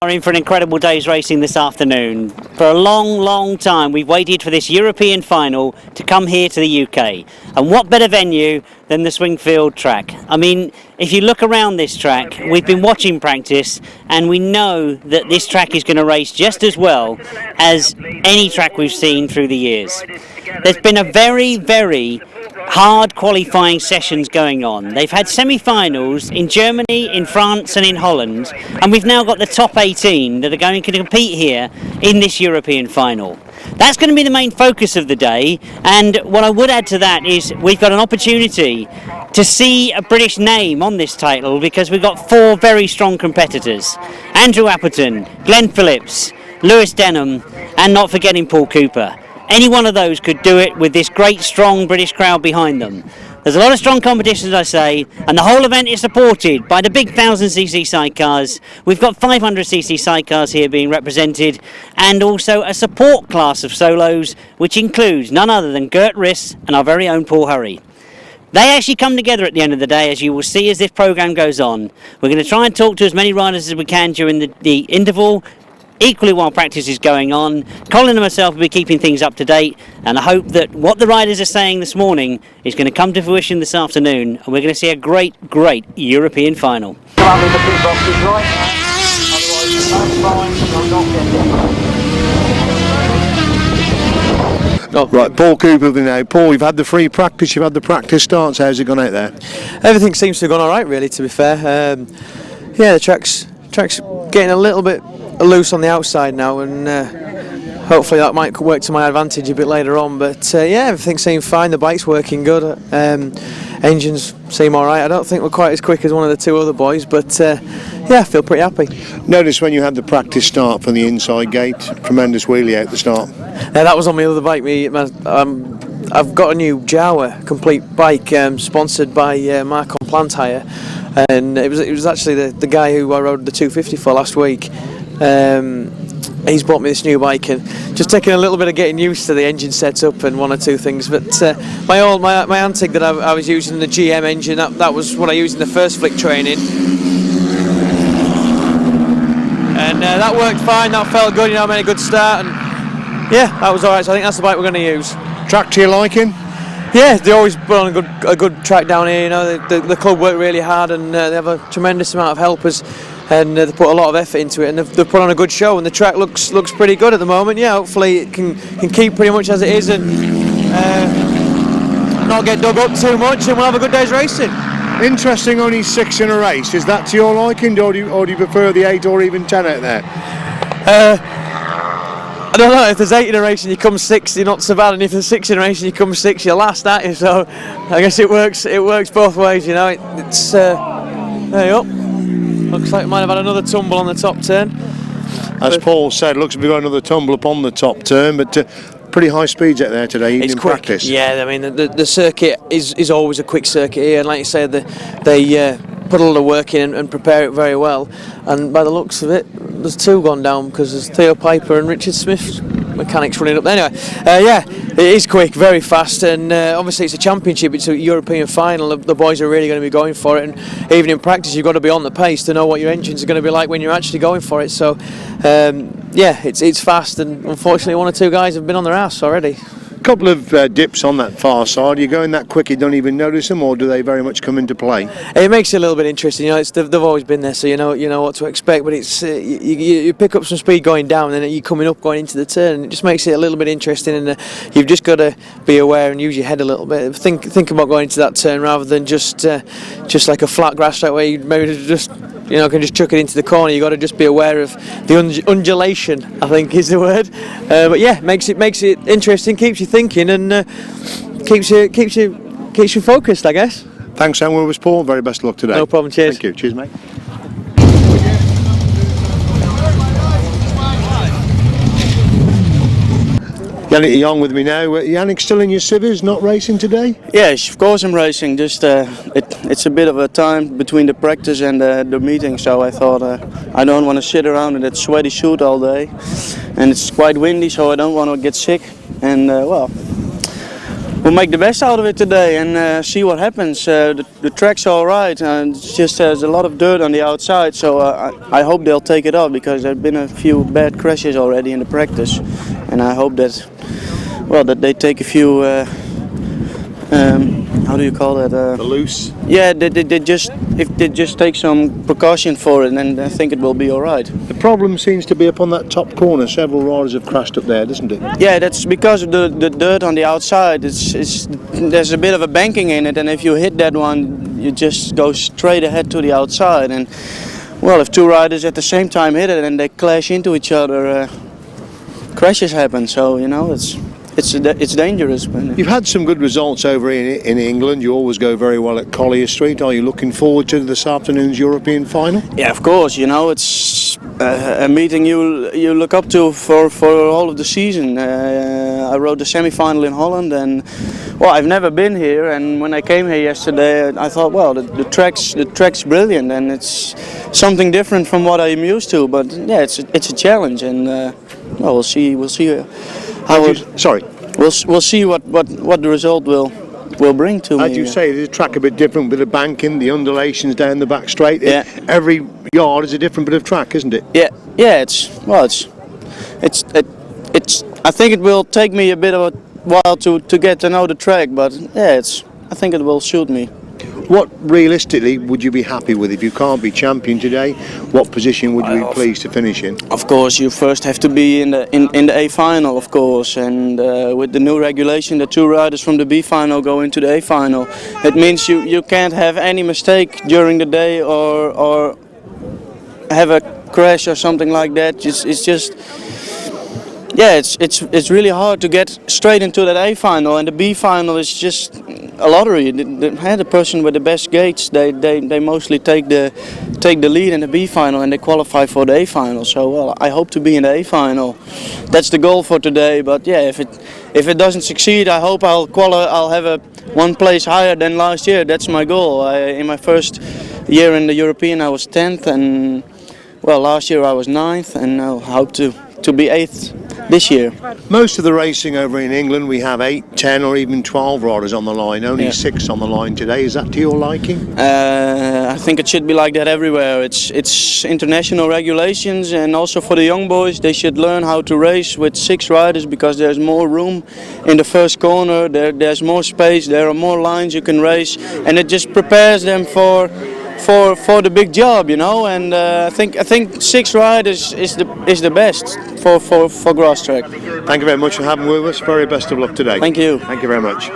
are in for an incredible day's racing this afternoon. For a long time we've waited for this European final to come here to the UK. And what better venue than the Swingfield track? I mean, if you look around this track, we've been watching practice and we know that this track is going to race just as well as any track we've seen through the years. There's been a very hard qualifying sessions going on. They've had semi-finals in Germany, in France and in Holland, and we've now got the top 18 that are going to compete here in this European final. That's going to be the main focus of the day, and what I would add to that is we've got an opportunity to see a British name on this title because we've got 4 very strong competitors. Andrew Appleton, Glenn Phillips, Lewis Denham and not forgetting Paul Cooper. Any one of those could do it with this great strong British crowd behind them. There's a lot of strong competition, as I say, and the whole event is supported by the big 1000cc sidecars. We've got 500cc sidecars here being represented, and also a support class of solos, which includes none other than Gerd Riss and our very own Paul Hurry. They actually come together at the end of the day, as you will see as this programme goes on. We're going to try and talk to as many riders as we can during the interval, equally while practice is going on. Colin and myself will be keeping things up to date, and I hope that what the riders are saying this morning is going to come to fruition this afternoon, and we're going to see a great European final. Right, Paul Cooper now. Paul, you've had the free practice, you've had the practice starts. How's it gone out there? Everything seems to have gone alright, really, to be fair. Yeah, the track's getting a little bit loose on the outside now, and hopefully that might work to my advantage a bit later on. But yeah, everything seemed fine. The bike's working good. Engines seem alright. I don't think we're quite as quick as one of the 2 other boys, but yeah, I feel pretty happy. Notice when you had the practice start from the inside gate, tremendous wheelie out the start. That was on my other bike. I've got a new Jawa complete bike sponsored by Mark on Plant Hire, and it was actually the guy who I rode the 250 for last week. He's bought me this new bike, and just taking a little bit of getting used to the engine setup and 1 or 2 things. But my antic that I was using, the GM engine, that was what I used in the first flick training, and that worked fine. That felt good. I made a good start, and yeah, that was alright. So I think that's the bike we're going to use. Track to your liking? Yeah, they always put on a good track down here. The club work really hard, and they have a tremendous amount of helpers, and they put a lot of effort into it, and they've put on a good show, and the track looks pretty good at the moment. Yeah, hopefully it can keep pretty much as it is, and not get dug up too much, and we'll have a good day's racing. Interesting, only 6 in a race. Is that to your liking, or do you prefer the 8 or even 10 out there? I don't know, if there's 8 in a race and you come 6, you're not so bad, and if there's 6 in a race and you come 6, you're last, aren't you? So I guess it works both ways, there you go. Looks like we might have had another tumble on the top turn. As Paul said, looks like we've got another tumble upon the top turn, but pretty high speeds out there today, even in practice. Yeah, I mean the circuit is always a quick circuit here, and like you said, they put a lot of work in and prepare it very well, and by the looks of it, there's 2 gone down because there's Theo, Pijper and Richard Smith's mechanics running up there. Anyway, yeah, it is quick, very fast, and obviously it's a championship, it's a European final. The boys are really going to be going for it, and even in practice you've got to be on the pace to know what your engines are going to be like when you're actually going for it. So yeah, it's fast, and unfortunately 1 or 2 guys have been on their ass already. A couple of dips on that far side. Are you going that quick you don't even notice them, or do they very much come into play? It makes it a little bit interesting. They've always been there, so you know what to expect. But it's you pick up some speed going down, and then you're coming up going into the turn, and it just makes it a little bit interesting. And you've just got to be aware and use your head a little bit. Think about going into that turn rather than just like a flat grass track where you maybe just can just chuck it into the corner. You've got to just be aware of the undulation, I think is the word. But yeah, makes it interesting, keeps you thinking, and keeps you focused, I guess. Thanks, Sam. With Paul. Very best of luck today. No problem. Cheers. Thank you. Cheers, mate. Jannick Jong with me now. Jannick, still in your civvies, not racing today? Yes, of course I'm racing. Just it's a bit of a time between the practice and the meeting, so I thought I don't want to sit around in that sweaty suit all day, and it's quite windy, so I don't want to get sick. And well, we'll make the best out of it today and see what happens. The track's all right. It's just there's a lot of dirt on the outside, so I hope they'll take it off because there've been a few bad crashes already in the practice, and I hope that that they take a few. How do you call that? The loose. Yeah, they just take some precaution for it, and I think it will be all right. The problem seems to be up on that top corner. Several riders have crashed up there, doesn't it? Yeah, that's because of the dirt on the outside. There's a bit of a banking in it, and if you hit that one, you just go straight ahead to the outside. And well, if two riders at the same time hit it and they clash into each other, crashes happen. So it's dangerous. You've had some good results over in England. You always go very well at Collier Street. Are you looking forward to this afternoon's European final? Yeah, of course. It's a meeting you look up to for all of the season. I rode the semi-final in Holland, and well, I've never been here. And when I came here yesterday, I thought, well, the track's brilliant, and it's something different from what I'm used to. But yeah, it's a challenge, and well, we'll see. Sorry. We'll see what the result will bring to me. As you say, the track a bit different with the banking, the undulations down the back straight. Yeah. Every yard is a different bit of track, isn't it? Yeah. It's. I think it will take me a bit of a while to get to know the track, but yeah, I think it will suit me. What realistically would you be happy with if you can't be champion today? What position would you be pleased to finish in? Of course, you first have to be in the A final, of course, and with the new regulation, the two riders from the B final go into the A final. It means you can't have any mistake during the day or have a crash or something like that. It's just. Yeah, it's really hard to get straight into that A final, and the B final is just a lottery. The person with the best gates, they mostly take the lead in the B final, and they qualify for the A final. So well, I hope to be in the A final. That's the goal for today. But yeah, if it doesn't succeed, I hope I'll have one place higher than last year. That's my goal. In my first year in the European, I was 10th, and well, last year I was 9th, and I hope to be 8th this year. Most of the racing over in England, we have 8, 10 or even 12 riders on the line. Only 6 on the line today. Is that to your liking? I think it should be like that everywhere. It's international regulations, and also for the young boys, they should learn how to race with 6 riders because there's more room in the first corner. There's more space. There are more lines you can race, and it just prepares them for the big job, and I think 6 riders is the best for grass track. Thank you very much for having with us. Very best of luck today. Thank you. Thank you very much.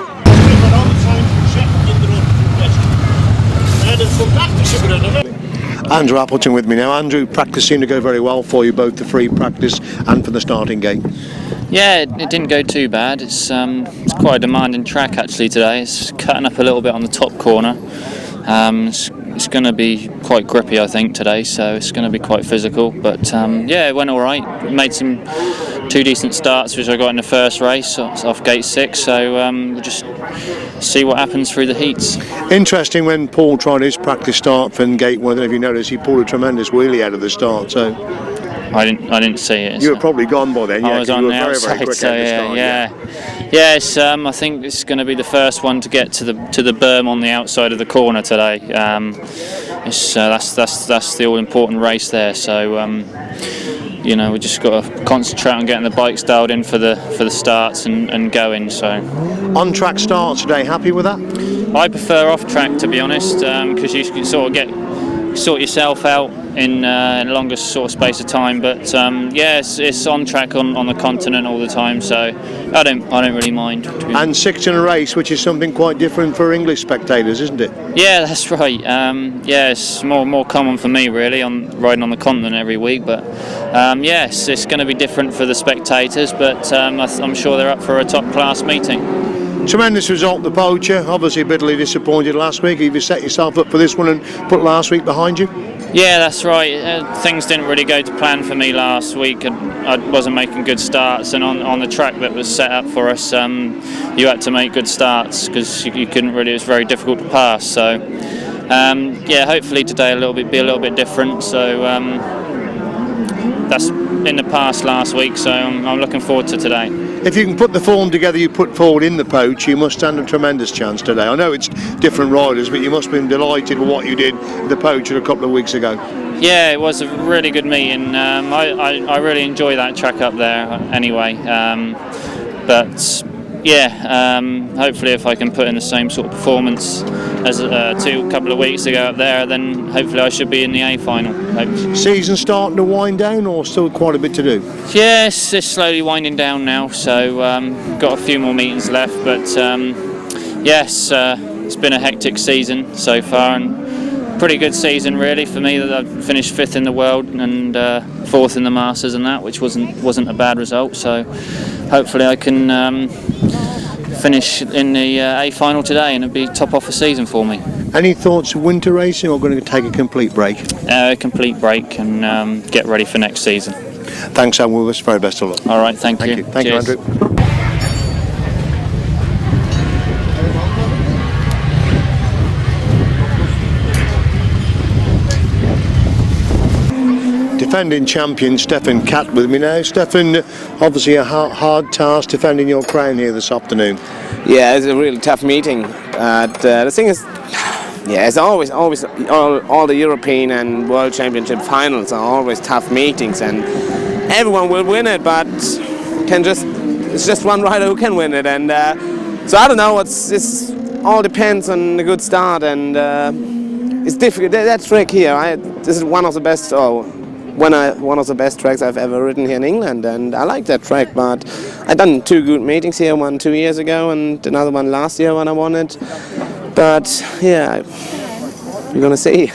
Andrew Appleton with me now. Andrew, practice seemed to go very well for you, both the free practice and for the starting gate. Yeah, it didn't go too bad. It's quite a demanding track actually today. It's cutting up a little bit on the top corner. It's going to be quite grippy, I think, today, so it's going to be quite physical. But yeah, it went all right. Made 2 decent starts, which I got in the first race off gate 6. So we'll just see what happens through the heats. Interesting when Paul tried his practice start from gate 1. If you noticed, he pulled a tremendous wheelie out of the start. So I didn't see it. You were probably gone by then. I was on the outside, very quick so yes. I think it's going to be the first one to get to the berm on the outside of the corner today. That's the all important race there. So we just got to concentrate on getting the bikes dialed in for the starts and going. So on track starts today. Happy with that? I prefer off track, to be honest, because you can sort of sort yourself out in a longer sort of space of time, but it's on track on the continent all the time, so I don't really mind. And 6th in a race, which is something quite different for English spectators, isn't it? Yeah, that's right. It's more common for me really on riding on the continent every week, but yes, it's going to be different for the spectators, but I'm sure they're up for a top class meeting. Tremendous result, the poacher. Obviously bitterly disappointed last week. Have you set yourself up for this one and put last week behind you? Yeah, that's right. Things didn't really go to plan for me last week. I wasn't making good starts, and on the track that was set up for us, you had to make good starts because you couldn't really. It was very difficult to pass. So hopefully today be a little bit different. So that's in the past last week. So I'm looking forward to today. If you can put the form together you put forward in the poach, you must stand a tremendous chance today. I know it's different riders, but you must have been delighted with what you did with the poacher a couple of weeks ago. Yeah, it was a really good meeting. I really enjoy that track up there anyway. But yeah, hopefully if I can put in the same sort of performance as a couple of weeks ago up there, then hopefully I should be in the A final. Season starting to wind down, or still quite a bit to do? Yes, it's slowly winding down now, so got a few more meetings left, but yes, it's been a hectic season so far, and pretty good season really for me. That I've finished 5th in the world and 4th in the Masters and that, which wasn't a bad result. So hopefully I can finish in the A final today, and it'll be top off the season for me. Any thoughts of winter racing, or going to take a complete break? A complete break and get ready for next season. Thanks, Sam Willis. Very best of luck. All right, thank you. Thank you, Cheers. Andrew. Defending champion Stephan Katt with me now. Stephan, obviously a hard task defending your crown here this afternoon. Yeah, it's a really tough meeting. The thing is, yeah, it's always all the European and World Championship finals are always tough meetings, and everyone will win it, but it's just one rider who can win it, and so I don't know. It all depends on the good start, and it's difficult. That track here, this is one of the best. One of the best tracks I've ever ridden here in England, and I like that track, but I've done 2 good meetings here, one 2 years ago and another one last year when I won it. But yeah, you're gonna see.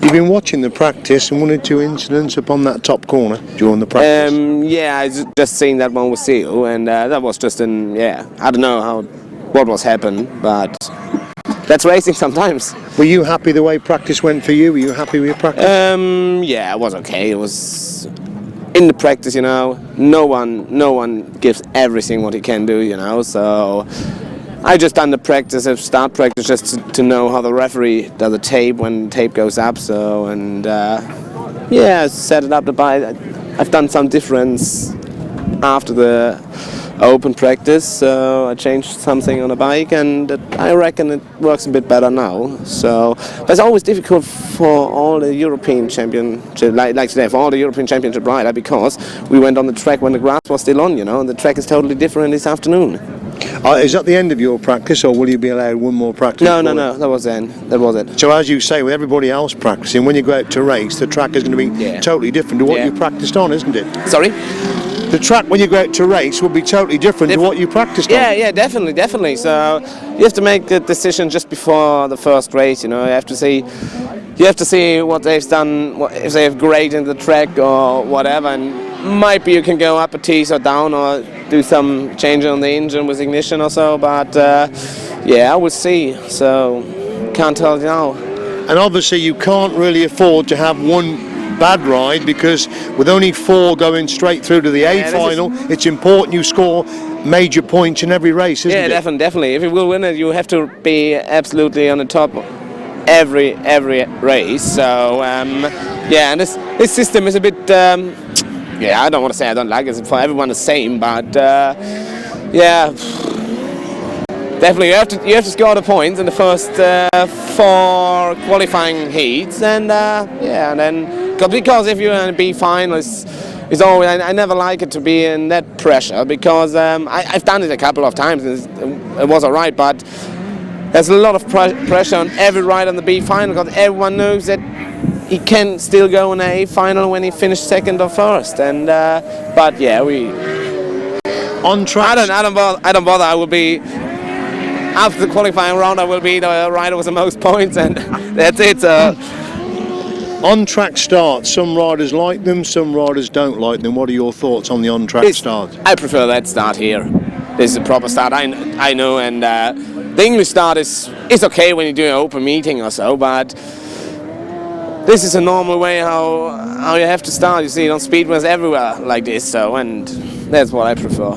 You've been watching the practice and 1 or 2 incidents upon that top corner during the practice. Yeah, I just seen that one with Theo, and that was just I don't know what was happened, but that's racing sometimes. Were you happy the way practice went for you? Were you happy with your practice? Yeah, it was okay. It was in the practice, no one gives everything what he can do, so I just done the practice, start practice, just to know how the referee does the tape when the tape goes up, set it up the bike. I've done some difference after the open practice, so I changed something on the bike, and I reckon it works a bit better now. So, but it's always difficult for all the European championship, like today, for all the European championship rider, because we went on the track when the grass was still on, and the track is totally different this afternoon. Is that the end of your practice, or will you be allowed one more practice? No, that was it. So as you say, with everybody else practicing, when you go out to race, the track is going to be totally different to what you practiced on, isn't it? Sorry? The track when you go out to race will be totally different to what you practiced on. Yeah, definitely. So you have to make the decision just before the first race. You have to see what they've done, if they have graded the track or whatever, and maybe you can go up a teeth or down, or do some change on the engine with ignition or so. But I will see. So can't tell you now. And obviously you can't really afford to have one bad ride, because with only 4 going straight through to the A final, it's important you score major points in every race, isn't it? Yeah, definitely. If you will win it, you have to be absolutely on the top every race. So and this system is a bit I don't want to say I don't like it. It's for everyone the same, but definitely, you have to score the points in the first 4 qualifying heats, and then because if you're in a B final, it's always, I never like it to be in that pressure, because I've done it a couple of times and it was alright, but there's a lot of pressure on every rider in the B final, because everyone knows that he can still go in the A final when he finished 2nd or 1st, and we on track. I don't bother. I will be. After the qualifying round, I will be the rider with the most points, and that's it. On-track starts, some riders like them, some riders don't like them. What are your thoughts on the on-track start? I prefer that start here. This is a proper start, I know, and the English start is okay when you do an open meeting or so, but this is a normal way how you have to start. You see it on speedways everywhere like this, and that's what I prefer.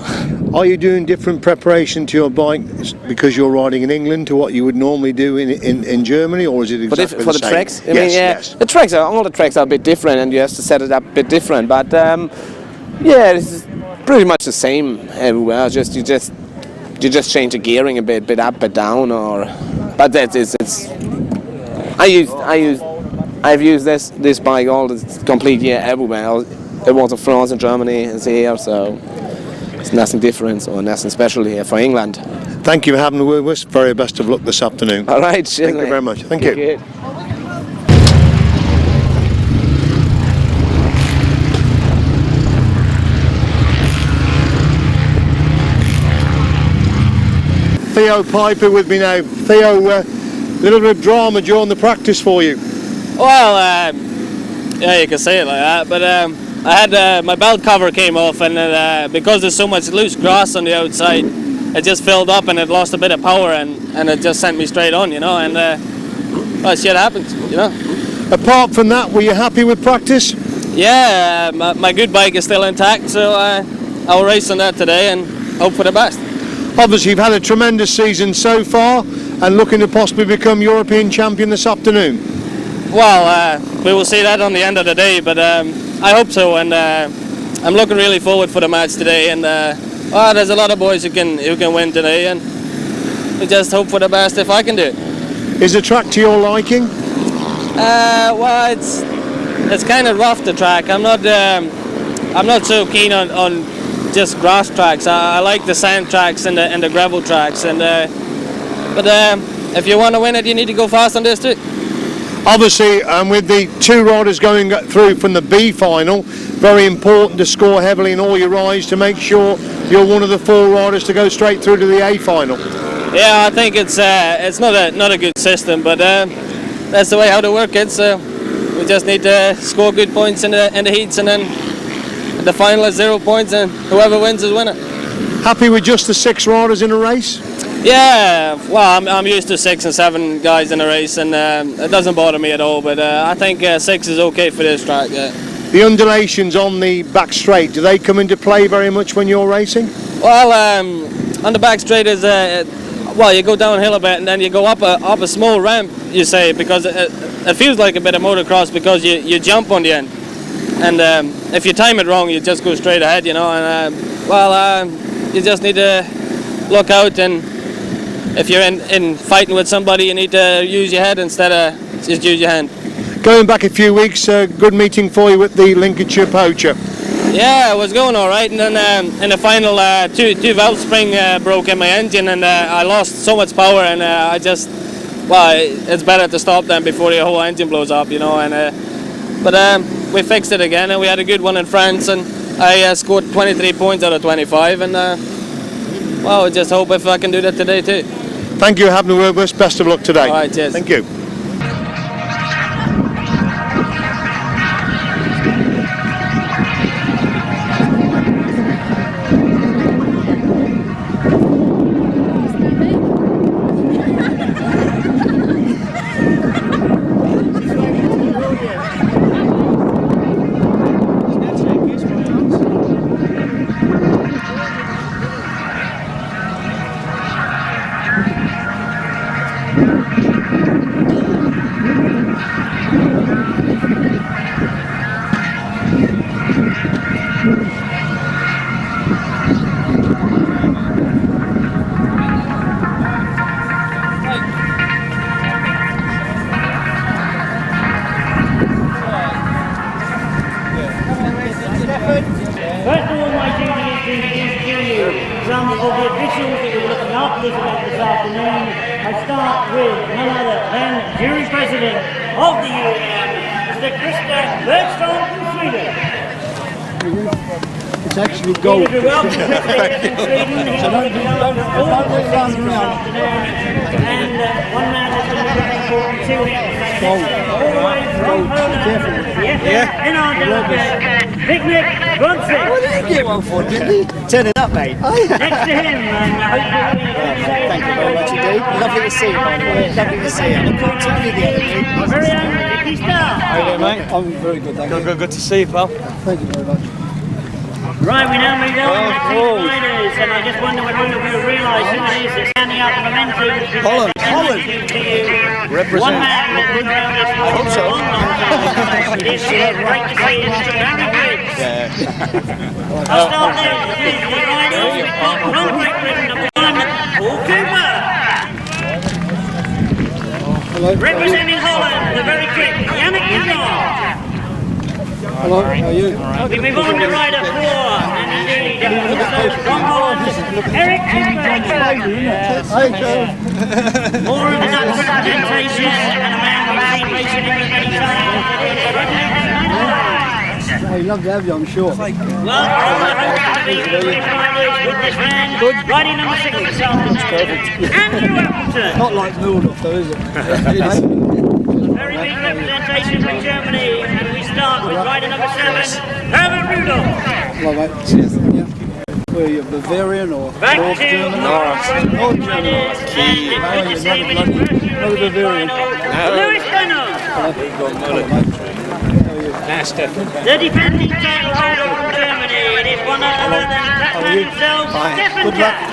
Are you doing different preparation to your bike because you're riding in England to what you would normally do in Germany, or is it exactly the same? For the tracks? Yes. The tracks all the tracks are a bit different, and you have to set it up a bit different. But this is pretty much the same everywhere. You just change the gearing a bit up, bit down, but I've used this bike all the complete year everywhere. It was in France and Germany, it's here, so it's nothing different or nothing special here for England. Thank you for having with us. Very best of luck this afternoon. All right, thank you very much. Thank you. Theo Pijper with me now. Theo, a little bit of drama during the practice for you. Well, yeah, you can say it like that, but I had my belt cover came off, and because there's so much loose grass on the outside, it just filled up and it lost a bit of power, and it just sent me straight on, you know, and well, shit happens, you know. Apart from that, were you happy with practice? Yeah, my good bike is still intact, so I'll race on that today and hope for the best. Obviously, you've had a tremendous season so far and looking to possibly become European champion this afternoon. Well, we will see that on the end of the day, but I hope so, and I'm looking really forward for the match today, and there's a lot of boys who can win today, and we just hope for the best if I can do it. Is the track to your liking? Well, it's kind of rough, the track. I'm not so keen on just grass tracks. I like the sand tracks and the gravel tracks, and but if you want to win it, you need to go fast on this too. Obviously, with the two riders going through from the B final, very important to score heavily in all your rides to make sure you're one of the 4 riders to go straight through to the A final. Yeah, I think it's not a good system, but that's the way how to work it. So we just need to score good points in the heats, and then the final is 0 points, and whoever wins is winner. Happy with just the 6 riders in a race? Yeah, well, I'm used to 6 and 7 guys in a race, and it doesn't bother me at all, but I think 6 is okay for this track. Yeah. The undulations on the back straight, do they come into play very much when you're racing? Well, on the back straight is, well, you go downhill a bit and then you go up a small ramp, you say, because it feels like a bit of motocross because you jump on the end. And if you time it wrong, you just go straight ahead, you know, and you just need to look out, and if you're in fighting with somebody, you need to use your head instead of just use your hand. Going back a few weeks, good meeting for you with the Lincolnshire Poacher. Yeah, it was going all right, and then in the final, two valve spring broke in my engine, and I lost so much power, and it's better to stop them before the whole engine blows up, you know. And but we fixed it again, and we had a good one in France, and I scored 23 points out of 25, and well, I just hope if I can do that today too. Thank you for having a word with us. Best of luck today. All right, cheers. Thank you. Some of the officials that were looking after this event this afternoon. I start with none other than jury president of the UAM, Mr. Christer Bergström from Sweden. It's actually gold. You're welcome, Christer from Sweden. He's going to be over all the things this afternoon. And one man has been looking to him. Gold. All the way from Poland. Yeah. In our delegate, Picnic Gruncy. Well, they get one for it, didn't he? Turn it up, mate. Next to him, and Thank you very much indeed. Lovely to see you, by the way. Lovely to see you. I look forward to you the other week. very own Ricky Star. How you doing, mate? I'm very good, thank you. Good to see you, pal. Thank you very much. Right, we now move on to two riders, and I just wonder whether all of you realise who it is that's standing up the momentum. Holland. Represent. One man has been around this for a long time. It is great to see Mr. Gary Riss. I'll start there with the riders. We've got from Great Britain, number 1, Paul Cooper. Representing Holland, the very quick Jannick and Jong. Hello, how are you? We move on to rider 4, and indeed also from Holland, RH Sidecar. More of an representation and a man we've seen racing in many times. Oh, he'd love to have you, I'm sure. Well, all the hopes to be British riders with this man, riding number 6 this afternoon, Andrew Appleton. Not like Mildorf though, is it? Very big representation from Germany, and we start with rider number 7, Herbert Rudolph. Hello, mate. Cheers. Yeah. Where are you, Bavarian or Back North to German? North German. Good to see him in his first European final. Lewis Bennell. Hello, mate. The defending title holder from Germany. It is one other than that man himself, Stephan Good luck. Katt.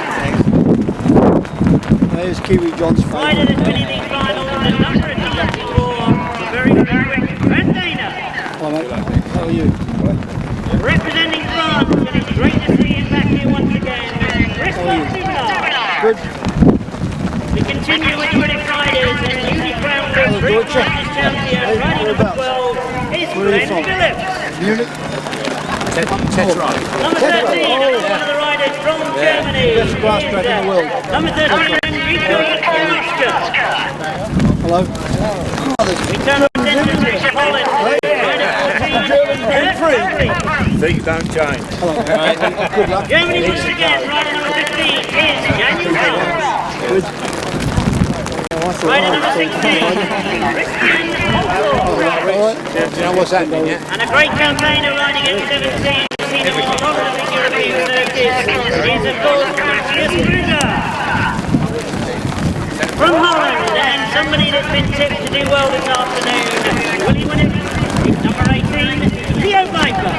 There's Kiwi John's Rider favourite. that's winning these finals, the number of times before, the very, very quick Van Dana. Hello, mate. How are you? Representing France, and it's great to see him back here once again. Good. We continue with the British riders, and newly crowned the British British champion, riding number 12, is Gerd Riss. Munich? Number 13, another one of the riders from Germany. Best grasstrack in the world. Number 13, Hello. we turn our attention to Holland. Rider 14, Things don't change. Hello. Good luck. Germany once again, rider number 15 is Jannick. Good. Rider number 16, Christian Alright. You know what's happening, yeah? and a great campaigner riding in 17, seen him on top of the European circuit, is of course Matthias Kruger. From Holland, and somebody that's been tipped to do well this afternoon, will he win it? It's number 18, Theo Pijper.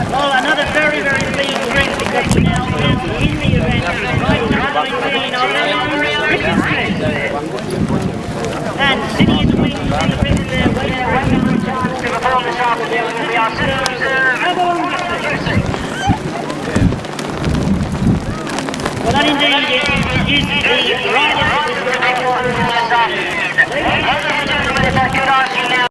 Well, another very, very pleased drink because we now have in the event, right number 19, our very own Richard Smith. And sitting in the wings in the pit there, waiting for a chance to perform this afternoon, we are well, that indeed is the rider that is going to perform this afternoon. Ladies and could ask you now,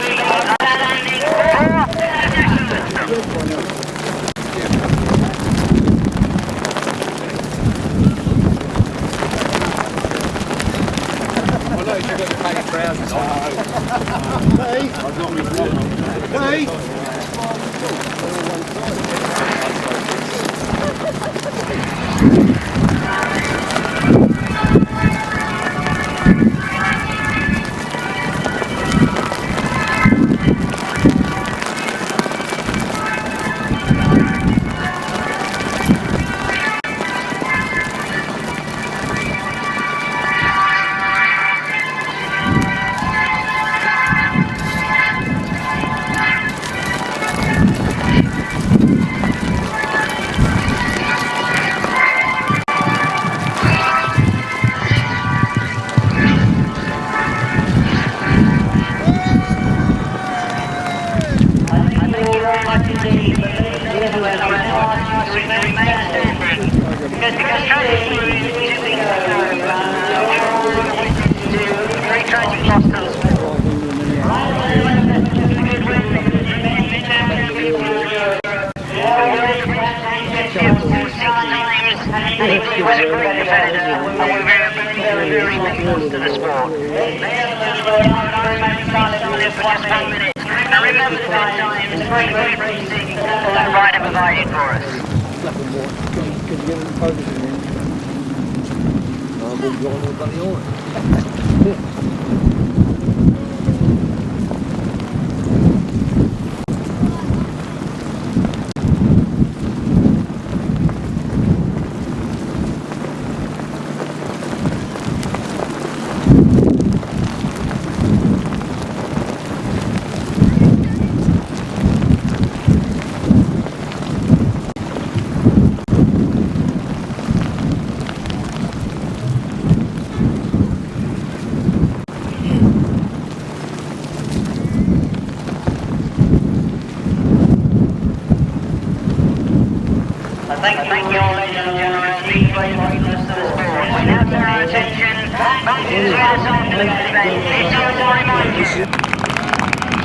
Thank you all, ladies and gentlemen. Please wait for us to the sport. We now turn our attention back to the outside of the debate. This is a reminder.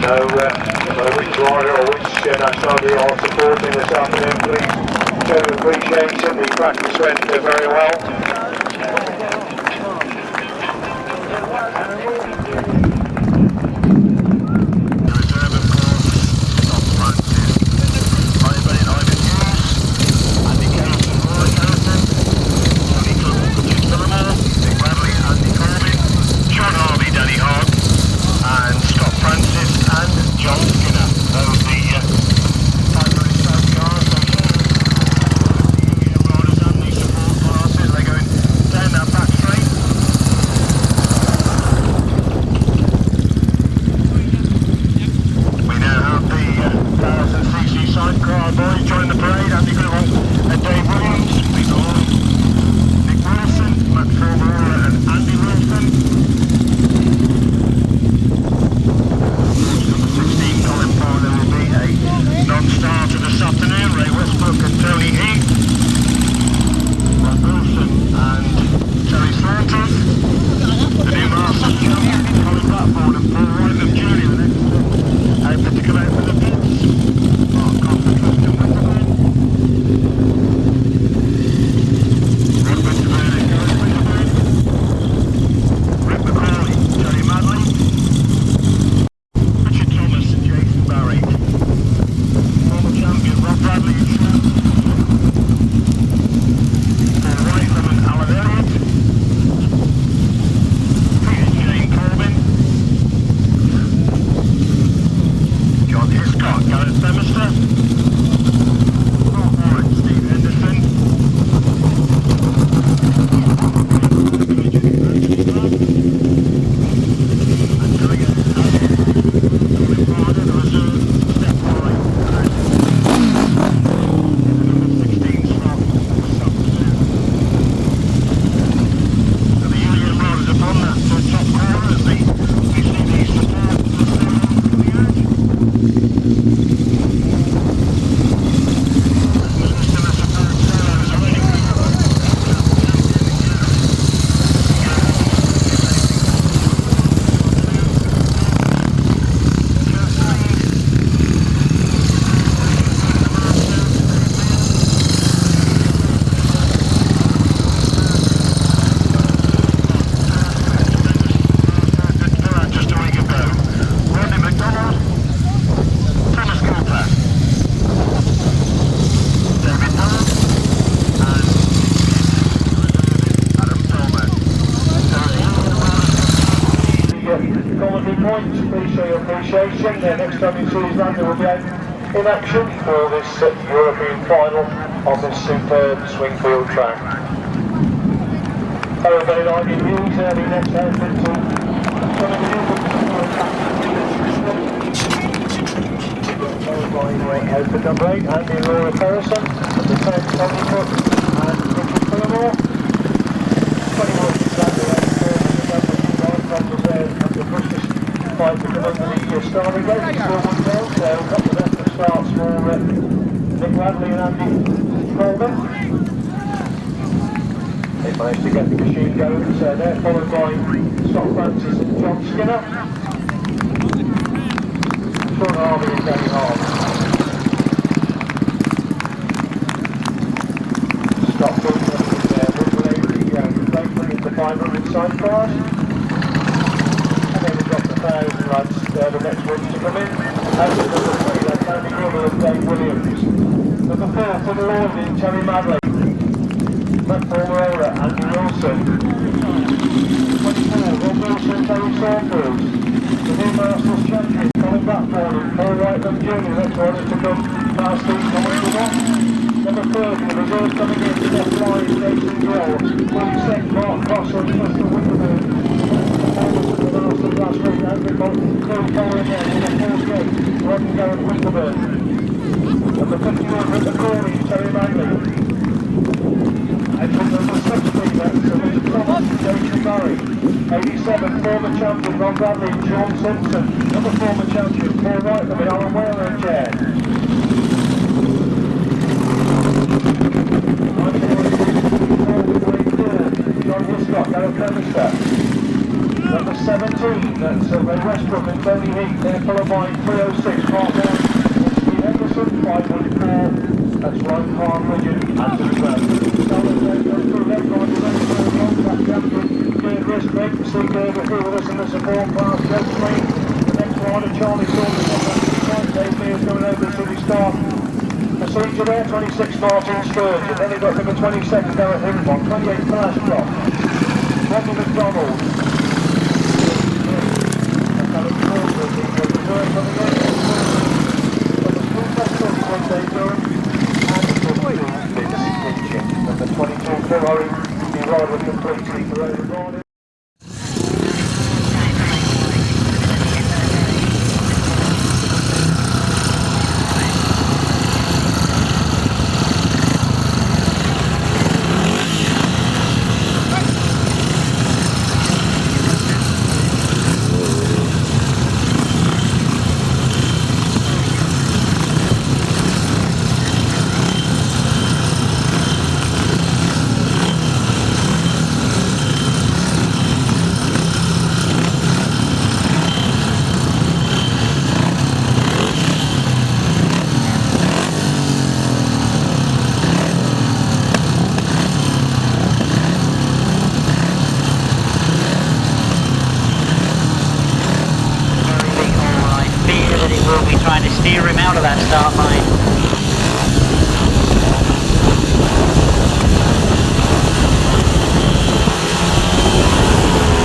So, which rider or which nationality you are supporting this afternoon, please show appreciation. The practice went very well. Appreciation. Next time you see his lander will be out in action for this European final on this superb Swingfield track. Hello, very lightning news. The next outfit to outfit number 8, Andy and Laura Ferguson, at the 10th Tony Cook and Richard Fillmore. 21 fight to come under the starting gate, it's 4-1 down, so not the best of starts for Nick Radley and Andy Coleman. They managed to get the machine going, so they're followed by Scott Francis and John Skinner. Sean Harvey and Danny Hart. Scott Francis and Woodley, Pijper into 500 sidecars. The next ones to come in. And the number 3, that's Andy Grubble and Dave Williams. Number 4, for the Lord, Terry Madley. Matt Palmerola, Andy Wilson. 24, Rob Wilson, Terry Saunders. The new Masters champion, Colin Blackburn and Paul Whiteman Jr. Next one is to come past these coming on. Number 30, the reserve coming in to left line, Jason Gore. 42nd, Mark Cross and Mr. Winterburn. Last week, and we've got Phil Fowler again in the fourth gate, Rodney Garrett Winterburn. Number 51, Richard Corley, Terry Manley. And from number 60, that's Richard Thomas, Jason Murray. 87, former champion Ron Bradley and John Simpson. Another former champion, Paul Whiteman and Alan Whaler in chair. Number 17, that's Ray Westbrook and Tony Heath. They're followed by 306, Mark Warren, Steve Henderson, 514. That's Ryan Rigid, and to the ground. Left line, that champion, Gerd Riss, great to see Gerd here with us in the support class. Joe Green, the next rider, Charlie Saunders on that Dave Mears going over to the start. Procedure there, 26 Martin Sturge, and then they've got number 22nd Gareth Hickman, 28 Flash Drop, Rodney McDonald. Number 22 Ferrari, the rider completely for over. Steer him out of that start line.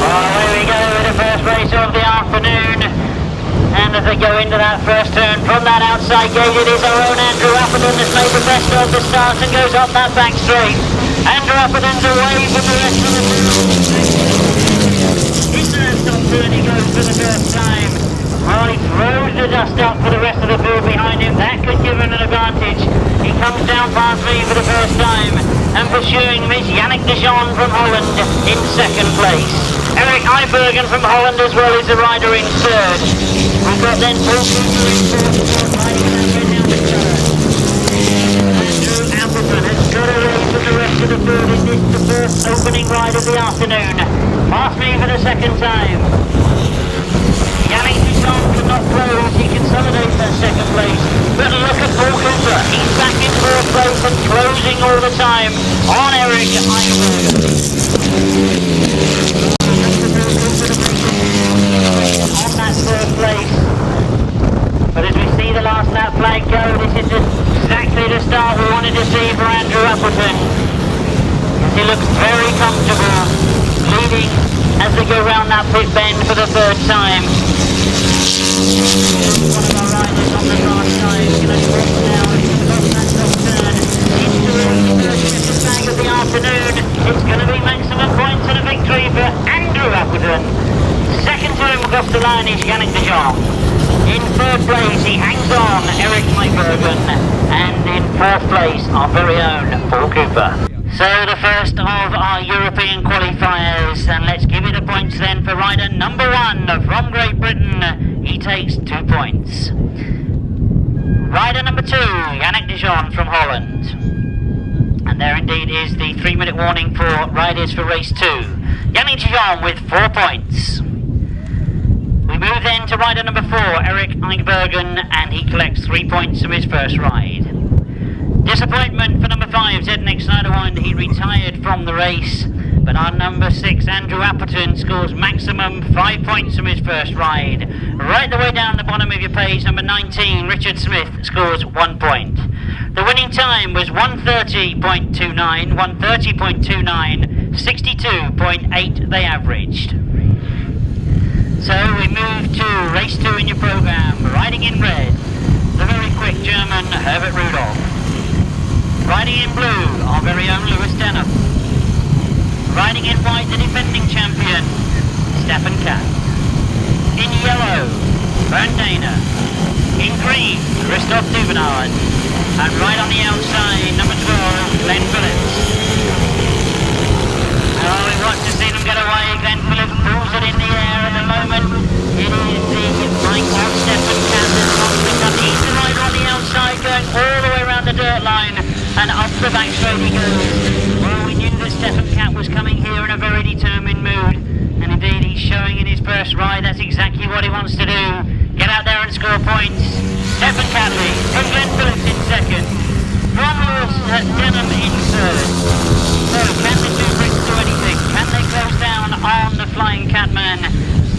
Here we go with the first race of the afternoon, and as they go into that first turn from that outside gate, it is our own Andrew Appleton that's made the best of the start and goes up that back straight. Andrew Appleton's away from the rest of the field. Into that stop turn he goes for the first time. Well, he throws the dust up for the rest of the field behind him. That could give him an advantage. He comes down past me for the first time. And pursuing him is Jannick from Holland in second place. RH Sidecar from Holland as well is the rider in third. We've got then Paul Pijper in fourth. Andrew Appleton has got away from the rest of the field in this, the first opening ride of the afternoon. Past me for the second time. Jannick could not close, he consolidates that second place. But look at Paul Pijper, he's back in fourth place and closing all the time on RH Sidecar. On that third place. But as we see the last lap flag go, this is exactly the start we wanted to see for Andrew Appleton. He looks very comfortable, leading as they go round that pit bend for the third time. One of our riders on the far side is going to drop now into that top turn into the first flag of the afternoon. It's going to be maximum points and a victory for Andrew Appleton. Second time across the line is Jannick de Jong. In third place he hangs on RH Sidecar, and in fourth place our very own Paul Pijper. So the first of our European qualifiers, and let's give it the points then for rider number 1 from Great Britain. He takes 2 points. Rider number 2, Jannick de Jong from Holland. And there indeed is the 3-minute warning for riders for race 2. Jannick de Jong with 4 points. We move then to rider number 4, RH Sidecar, and he collects 3 points from his first ride. Disappointment for number 5, Jannick Sidecar. He retired from the race, but our number 6, Andrew Appleton, scores maximum 5 points from his first ride. Right the way down the bottom of your page, number 19, Richard Smith, scores 1 point. The winning time was 1:30.29, 1:30.29, 62.8 they averaged. So we move to race 2 in your programme. Riding in red, the very quick German Herbert Rudolph. Riding in blue, our very own Lewis Denham. Riding in white, the defending champion, Stephan Katt. In yellow, Bernd Dana. In green, Christoph Duvenard. And right on the outside, number 12, Glenn Phillips. Oh, we want to see them get away. Glenn Phillips pulls it in the air at the moment. It is the bike of Stephan Katt that's lost the cut. He's the rider on the outside, going all the way around the dirt line. And up the back straight he goes. Well, we knew that that Stephan Katt was coming here in a very determined mood, and indeed he's showing in his first ride that's exactly what he wants to do. Get out there and score points. Stephan Katt leads, from Glenn Phillips in second, from Lewis Denham in third. So can the two Brits do anything? Can they close down on the Flying Catman?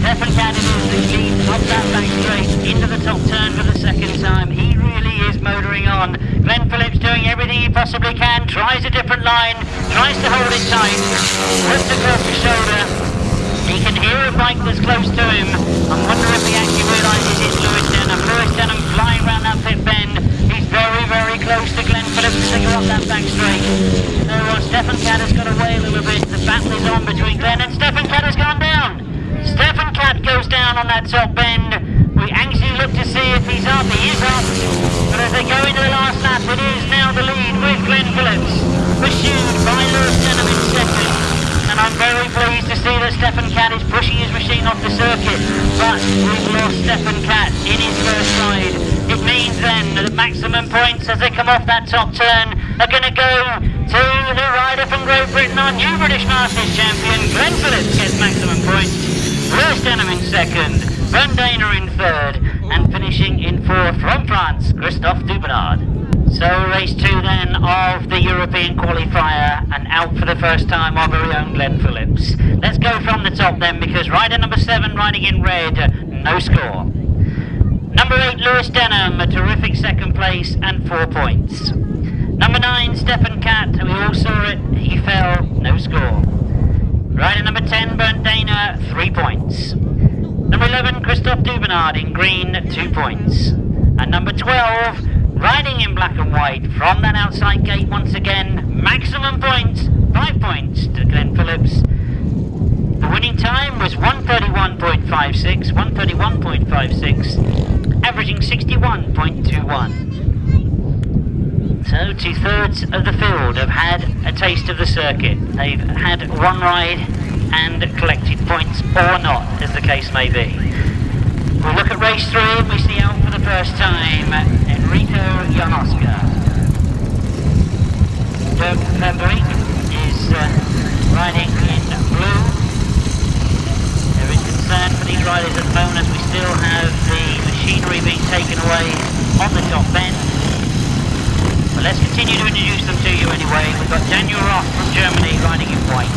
Stephan Katt is the lead up that back straight into the top turn for the second time. He really is motoring on. Glenn Phillips doing everything he possibly can, tries a different line, tries to hold it tight, lifts across the shoulder. He can hear a bike that's close to him. I wonder if he actually realises it's Lewis Denham. Lewis Denham flying round that pit bend. He's very, very close to Glenn Phillips as they go up that back straight. So Stephan Katt has got away a little bit. The battle is on between Glenn and Stephan Katt has gone down. Stephan Katt goes down on that top bend. We anxiously look to see if he's up. He is up. But as they go into the last lap, it is now the lead with Glenn Phillips, pursued by Lewis Denham in second. And I'm very pleased to see that Stephan Katt is pushing his machine off the circuit. But we've lost Stephan Katt in his first ride. It means then that maximum points as they come off that top turn are going to go to the rider from Great Britain, our new British Masters champion. Glenn Phillips gets maximum points. Lewis Denham in second, Van Dana in third, and finishing in fourth from France, Christophe Dubernard. So race 2 then of the European qualifier, and out for the first time our very own Glenn Phillips. Let's go from the top then, because rider number 7 riding in red, no score. Number 8 Lewis Denham, a terrific second place and 4 points. Number 9 Stephan Katt, we all saw it, he fell, no score. Rider number 10, Bernd Dana, 3 points. Number 11, Christophe Dubernard in green, 2 points. And number 12, riding in black and white from that outside gate once again, maximum points, 5 points to Glenn Phillips. The winning time was 131.56, averaging 61.21. So 2/3 of the field have had a taste of the circuit. They've had one ride and collected points, or not, as the case may be. We'll look at race 3 and we see out for the first time Enrico Janoska. Dirk Fabriek is riding in blue. There is concern for these riders at the moment as we still have the machinery being taken away on the top bend. But let's continue to introduce them to you anyway. We've got Daniel Roth from Germany riding in white.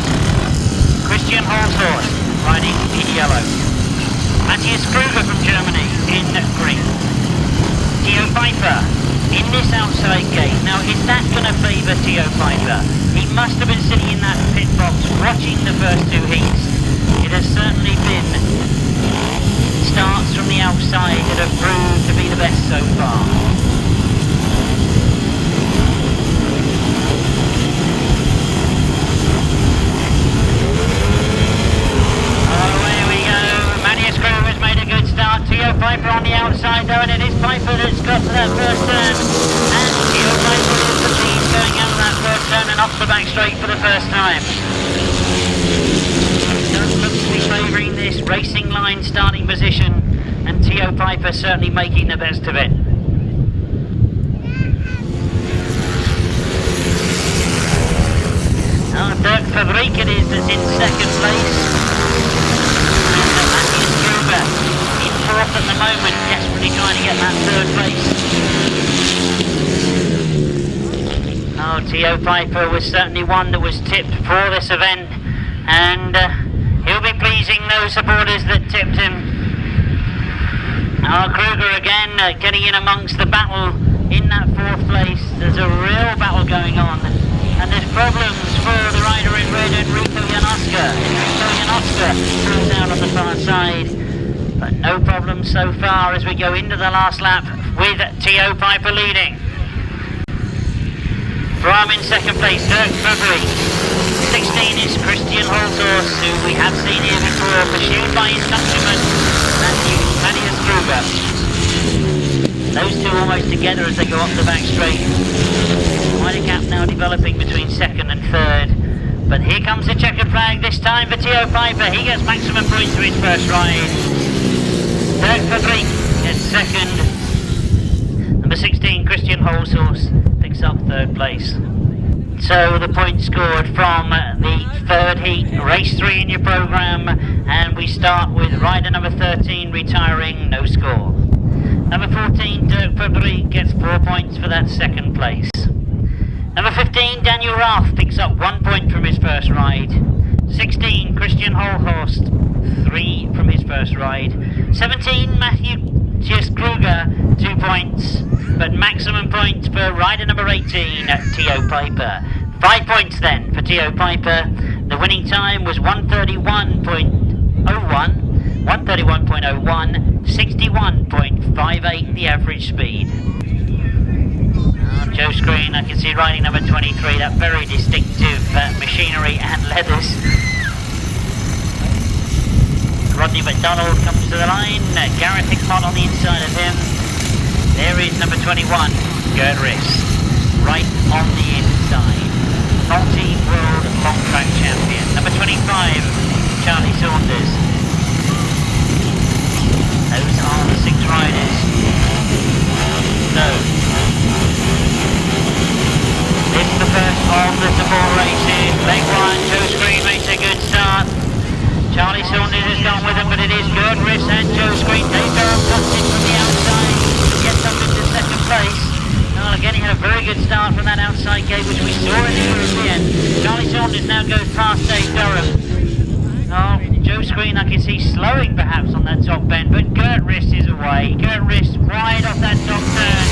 Christian Holzhorst riding in yellow. Matthias Kruger from Germany in green. Theo Pijper in this outside gate. Now, is that going to favour Theo Pijper? He must have been sitting in that pit box watching the first 2 heats. It has certainly been starts from the outside that have proved to be the best so far. Theo Pijper on the outside though, and it is Pijper that's got to that first turn, and Theo Pijper is the lead going out of that first turn and off the back straight for the first time. It does look to be favouring this racing line starting position, and Theo Pijper certainly making the best of it. Now Dirk Fabriek it is that's in second place, and Matthias Kruger at the moment, desperately trying to get that third place. Oh, Theo Pijper was certainly one that was tipped for this event, and he'll be pleasing those supporters that tipped him. Kruger again getting in amongst the battle in that 4th place. There's a real battle going on, and there's problems for the rider in red, Enrico Janoska. Enrico Janoska comes out on the far side. But no problem so far as we go into the last lap with Theo Pijper leading. From in second place, Dirk Fabriek. 16 is Christian Holzhorst, who we have seen here before, pursued by his countryman, Matthias Kruger. Those two almost together as they go up the back straight. Quite a gap now developing between second and third. But here comes the checkered flag, this time for Theo Pijper. He gets maximum points for his first ride. Dirk Fabriek gets second. Number 16, Christian Holzhorst, picks up third place. So the points scored from the third heat, race 3 in your programme, and we start with rider number 13 retiring, no score. Number 14, Dirk February, gets 4 points for that second place. Number 15, Daniel Rath, picks up 1 point from his first ride. 16, Christian Holhorst, 3 from his first ride. 17, Matthew Kruger, 2 points, but maximum points for rider number 18, Theo Pijper. 5 points then for Theo Pijper. The winning time was 131.01, 61.58 the average speed. Joe Screen, I can see riding number 23, that very distinctive machinery and leathers. Rodney McDonald comes to the line, Gareth Hickmott on the inside of him. There is number 21, Gerd Riss, right on the inside. Multi-world long track champion. Number 25, Charlie Saunders. Those are the 6 riders. So, this is the first of the support races. Leg 1, Joe Screen makes a good start. Charlie Saunders has gone with him, but it is Gerd Riss and Joe Screen. They comes in from the outside, gets up into second place. Well, again, he had a very good start from that outside gate, which we saw in the European. Charlie Saunders now goes past Dave Durham. Oh, Joe Screen, I can see slowing perhaps on that top bend, but Gerd Riss is away. Gerd Riss wide off that top turn.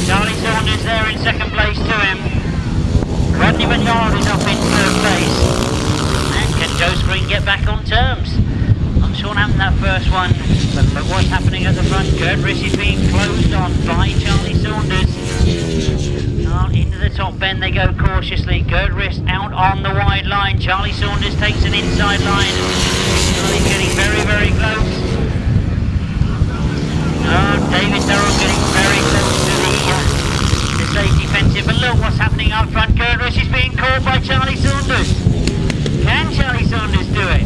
Charlie Saunders there in second place to him. Rodney McDonald is up in third place. And can Joe Screen get back on terms? Not sure what happened that first one, but look what's happening at the front. Gerd Riss is being closed on by Charlie Saunders. Oh, into the top bend they go cautiously. Gerd Riss out on the wide line. Charlie Saunders takes an inside line. Oh, he's getting very, very close. Oh, David Durham getting very close to the safety fence here. But look what's happening up front. Gerd Riss is being caught by Charlie Saunders. Can Charlie Saunders do it?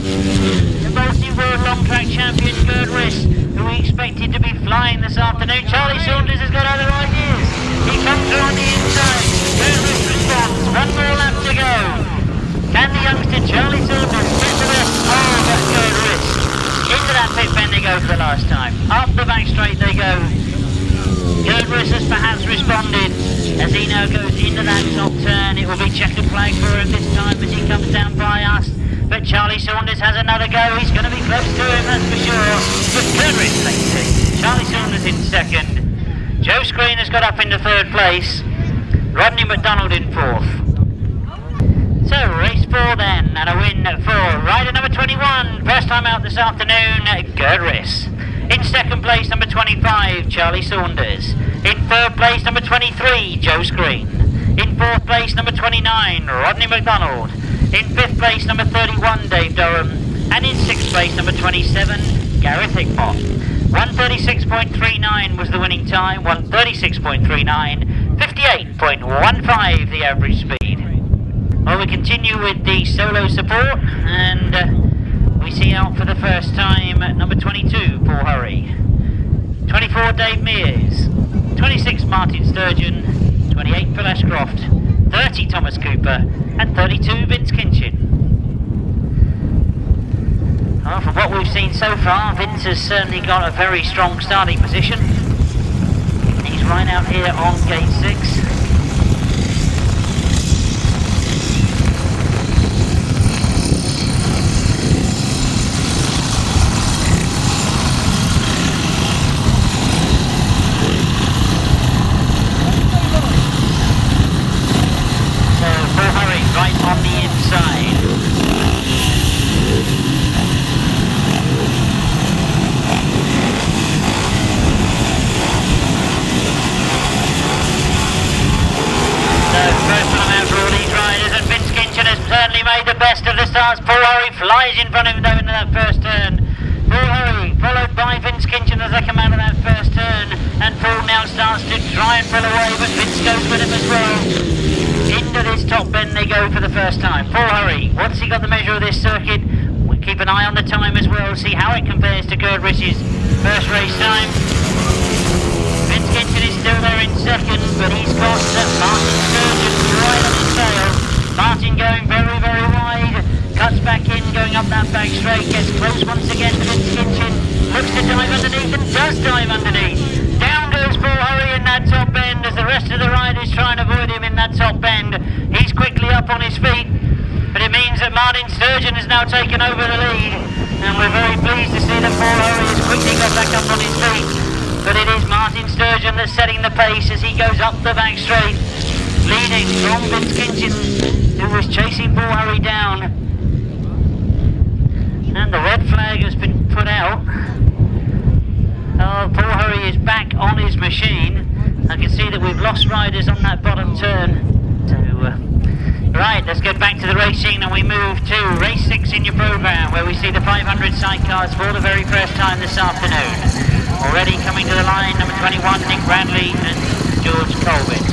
The multi-world long track champion Gerd Riss, who we expected to be flying this afternoon. Charlie Saunders has got other ideas. He comes through on the inside. Gerd Riss responds. 1 more lap to go. Can the youngster Charlie Saunders get to this? Oh, that's Gerd Riss. Into that pit bend they go for the last time. Up the back straight they go. Gerd Riss has perhaps responded as he now goes into that top turn. It will be checkered flag for him this time as he comes down by us. But Charlie Saunders has another go. He's going to be close to him, that's for sure. But Gerd Riss takes it. Charlie Saunders in second. Joe Screen has got up into third place. Rodney McDonald in fourth. So race 4 then, and a win for rider number 21. First time out this afternoon, Gerd Riss. In second place, number 25, Charlie Saunders. In third place, number 23, Joe Screen. In fourth place, number 29, Rodney McDonald. In fifth place, number 31, Dave Durham. And in sixth place, number 27, Gareth Hickmott. 136.39 was the winning time, 136.39, 58.15 the average speed. Well, we continue with the solo support, and we see out for the first time at number 22, Paul Hurry. 24, Dave Mears. 26, Martin Sturgeon. 28, Phil Ashcroft. 30, Thomas Cooper. And 32, Vince Kinchin. Well, from what we've seen so far, Vince has certainly got a very strong starting position. He's right out here on gate 6. Paul Hurry flies in front of him though into that first turn. Paul Hurry followed by Vince Kinchin as they come out of that first turn, and Paul now starts to try and pull away, but Vince goes with him as well. Into this top bend they go for the first time. Paul Hurry, once he got the measure of this circuit, we'll keep an eye on the time as well, see how it compares to Gerd Riss's first race time. Vince Kinchin is still there in second, but he's got Martin Sturgeon right on his tail. Martin going very, very wide. Cuts back in, going up that back straight. Gets close once again to Vince Kitchen. Looks to dive underneath and does dive underneath. Down goes Paul Hurry in that top bend as the rest of the riders try and avoid him in that top bend. He's quickly up on his feet, but it means that Martin Sturgeon has now taken over the lead, and we're very pleased to see that Paul Hurry has quickly got back up on his feet. But it is Martin Sturgeon that's setting the pace as he goes up the back straight, leading from Vince Kitchen, who was chasing Paul Hurry down. And the red flag has been put out. Oh, Paul Hurry is back on his machine. I can see that we've lost riders on that bottom turn. So, right, let's get back to the racing, and we move to race 6 in your programme, where we see the 500 sidecars for the very first time this afternoon. Already coming to the line, number 21, Nick Bradley and George Colvin.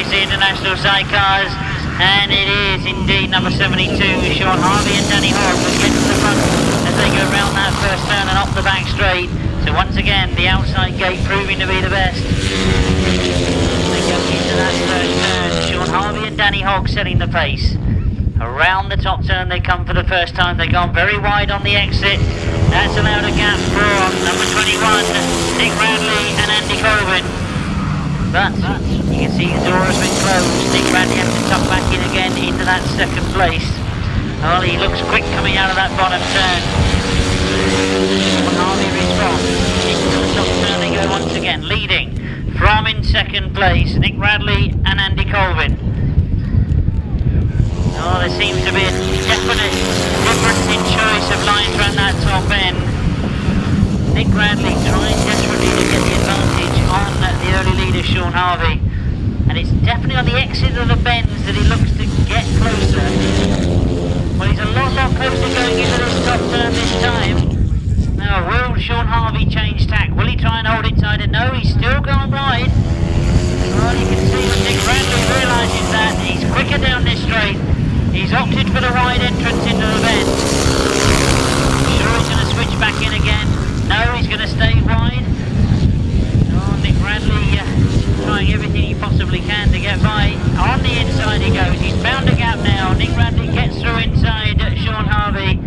International sidecars, and it is indeed number 72, Sean Harvey and Danny Hogg will get to the front as they go round that first turn and up the back straight. So once again, the outside gate proving to be the best. They go into that first turn. Sean Harvey and Danny Hogg setting the pace. Around the top turn they come for the first time. They've gone very wide on the exit. That's allowed a gap for number 21, Nick Bradley and Andy Colvin. But you can see the door has been closed. Nick Bradley has to tuck back in again into that second place. Well, he looks quick coming out of that bottom turn. Harvey responds. Into the top turn they go once again, leading from in second place, Nick Bradley and Andy Colvin. Oh, there seems to be a definite difference in choice of lines around that top end. Nick Bradley trying desperately to get the advantage on the early leader Sean Harvey, and it's definitely on the exit of the bends that he looks to get closer. Well, he's a lot closer going into this top turn this time. Now, will Sean Harvey change tack? Will he try and hold it tighter? No, he's still going wide. Well, you can see that Nick Bradley realises that he's quicker down this straight. He's opted for the wide entrance into the bend. Sure, he's going to switch back in again. No, he's going to stay wide. Oh, Nick Bradley trying everything he possibly can to get by. On the inside he goes. He's found a gap now. Nick Bradley gets through inside Sean Harvey.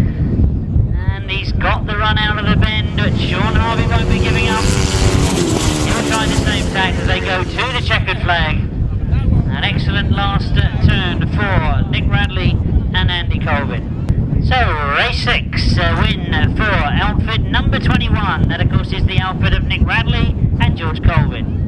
And he's got the run out of the bend, but Sean Harvey won't be giving up. He'll try the same tack as they go to the checkered flag. An excellent last turn for Nick Bradley and Andy Colvin. So, race 6, win for outfit number 21. That, of course, is the outfit of Nick Bradley and George Colvin.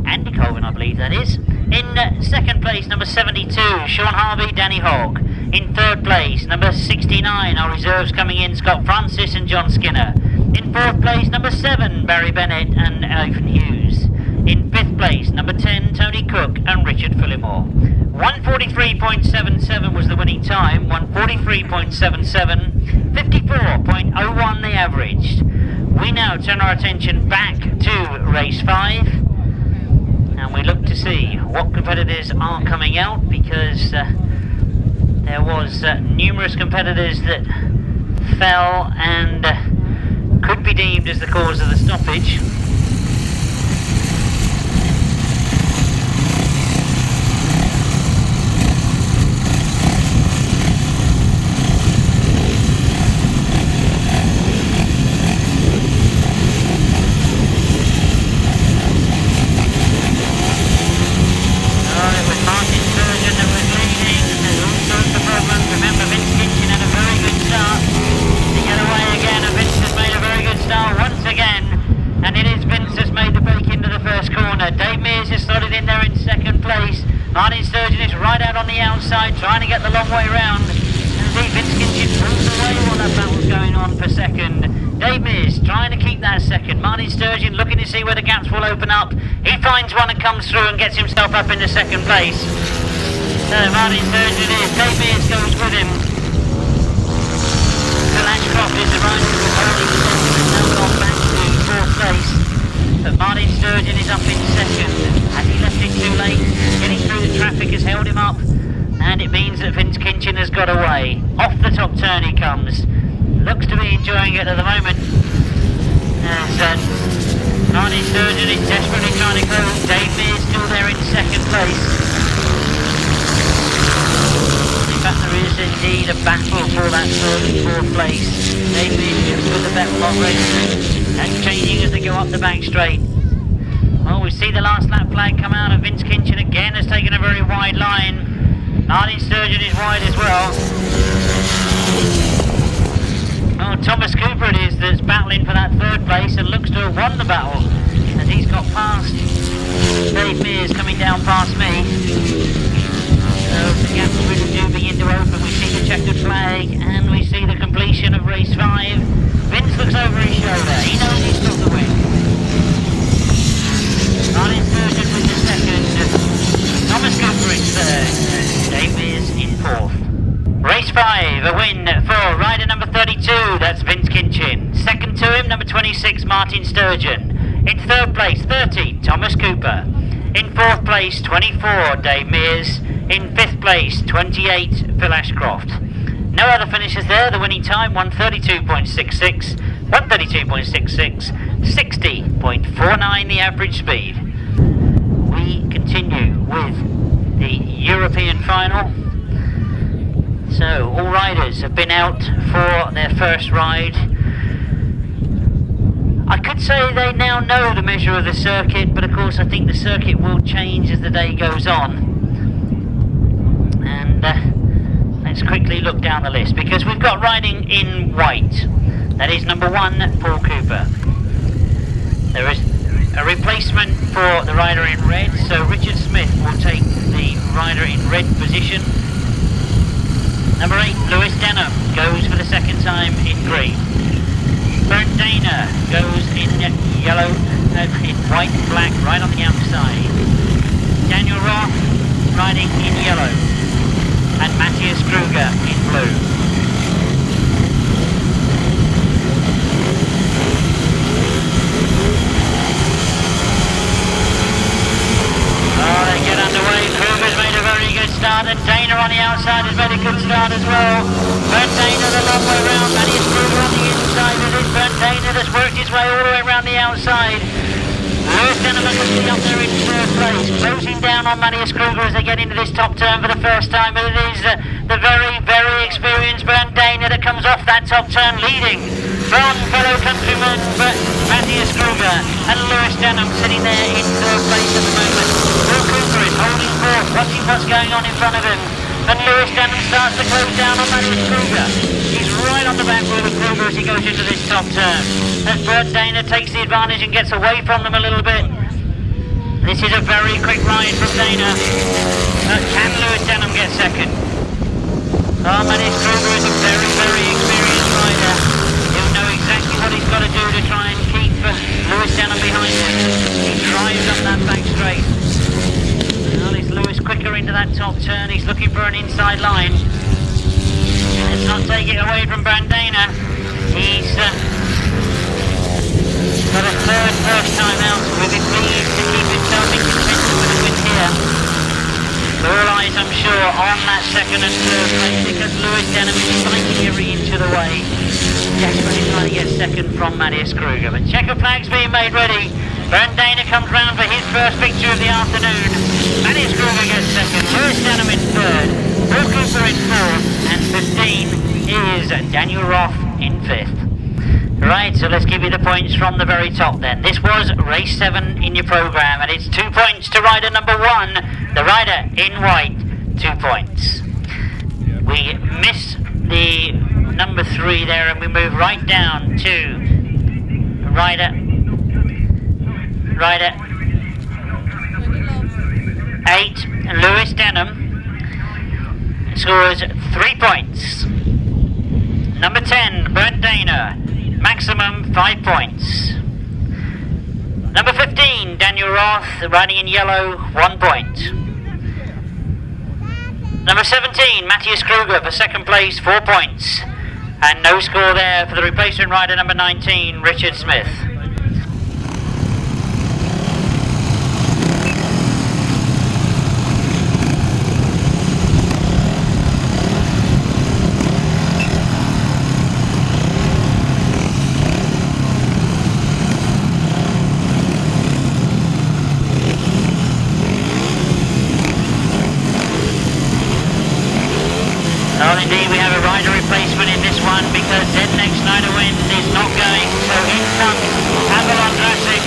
Andy Colvin, I believe that is. In second place, number 72, Sean Harvey, Danny Hogg. In third place, number 69, our reserves coming in, Scott Francis and John Skinner. In fourth place, number 7, Barry Bennett and Nathan Hughes. In fifth place, number 10, Tony Cook and Richard Fillimore. 143.77 was the winning time, 143.77, 54.01 they averaged. We now turn our attention back to race 5, and we look to see what competitors are coming out, because there was numerous competitors that fell and could be deemed as the cause of the stoppage. Martin Sturgeon is right out on the outside, trying to get the long way round. And see Vince Kinchin pulls away while that battle's going on for second. Dave Mears trying to keep that second. Martin Sturgeon looking to see where the gaps will open up. He finds one and comes through and gets himself up into second place. So Martin Sturgeon is. Dave Mears goes with him. Phil Ashcroft is the rider who was holding second and now gone back to fourth place. But Martin Sturgeon is up in second. Has he left it too late? Getting through the traffic has held him up. And it means that Vince Kinchin has got away. Off the top turn he comes. Looks to be enjoying it at the moment. As Martin Sturgeon is desperately trying to go. Dave Mears still there in second place. In fact, there is indeed a battle for that third and fourth place. Dave Mears just with the battle already. That's changing as they go up the back straight. Well, we see the last lap flag come out, and Vince Kinchin again has taken a very wide line. Martin Sturgeon is wide as well. Oh, Thomas Cooper it is that's battling for that third place and looks to have won the battle, as he's got past Dave Mears coming down past me. So the gaps really do begin to open. We see the checkered flag and we see the completion of race 5. Vince looks over his shoulder. He knows he's got the win. Martin Sturgeon with the second. Thomas Cooper in third. Dave Mears in fourth. Race 5, a win for rider number 32, that's Vince Kinchin. Second to him, number 26, Martin Sturgeon. In third place, 30, Thomas Cooper. In fourth place, 24, Dave Mears. In fifth place, 28, Phil Ashcroft. No other finishers there. The winning time, 132.66, 60.49 the average speed. We continue with the European final. So all riders have been out for their first ride. I could say they now know the measure of the circuit, but of course I think the circuit will change as the day goes on. And let's quickly look down the list, because we've got riding in white. That is number 1, Paul Cooper. There is a replacement for the rider in red, so Richard Smith will take the rider in red position. Number 8, Lewis Denham, goes for the second time in green. Bernd Dana goes in yellow, in white and black, right on the outside. Daniel Roth riding in yellow. And Matthias Kruger in blue. Oh, they get underway. Kruger's made a very good start, and Dana on the outside has made a good start as well. Bernd Dana the long way round, Matthias Kruger on the inside. It is Bernd Dana that's worked his way all the way around the outside. Lewis Denham looks to be up there in third place, closing down on Matthias Kruger as they get into this top turn for the first time. But it is the very, very experienced Bernd Dana that comes off that top turn, leading from fellow countryman Matthias Kruger, and Lewis Denham sitting there in third place at the moment. Paul Cooper is holding forth, watching what's going on in front of him. And Lewis Denham starts to close down on Matthias Kruger. He's right on the back wheel of Kruger as he goes into this top turn. As Bernd Dana takes the advantage and gets away from them a little bit. This is a very quick ride from Dana. Can Lewis Denham get second? Oh, Matthias Kruger is a very, very experienced rider. He'll know exactly what he's got to do to try and keep Lewis Denham behind him. He drives up that back straight. Well, is Lewis quicker into that top turn? He's looking for an inside line. Let's not take it away from Bernd Dana. He's got a third first time out, so we'll be pleased to keep himself in contention with a win here. All eyes, I'm sure, on that second and third place, because Lewis Denham is fighting every inch of the way. Desperately trying to get second from Matthias Kruger, but checker flag's being made ready. Bernd Dana comes round for his first picture of the afternoon. Matthias Kruger gets second, Lewis Denham in third, Paul Cooper in fourth, and 15 is Daniel Roth in fifth. Right, so let's give you the points from the very top then. This was race 7 in your programme, and it's 2 points to rider number 1, the rider in white, 2 points. We miss the number 3 there, and we move right down to rider 8, Lewis Denham scores 3 points. Number 10, Bernd Dana, maximum 5 points. Number 15, Daniel Roth, riding in yellow, 1 point. Number 17, Matthias Kruger for second place, 4 points. And no score there for the replacement rider, number 19, Richard Smith. Well, indeed, we have a rider replacement in this one because Jannick Schneiderwind is not going. So in comes World of Grasstrack.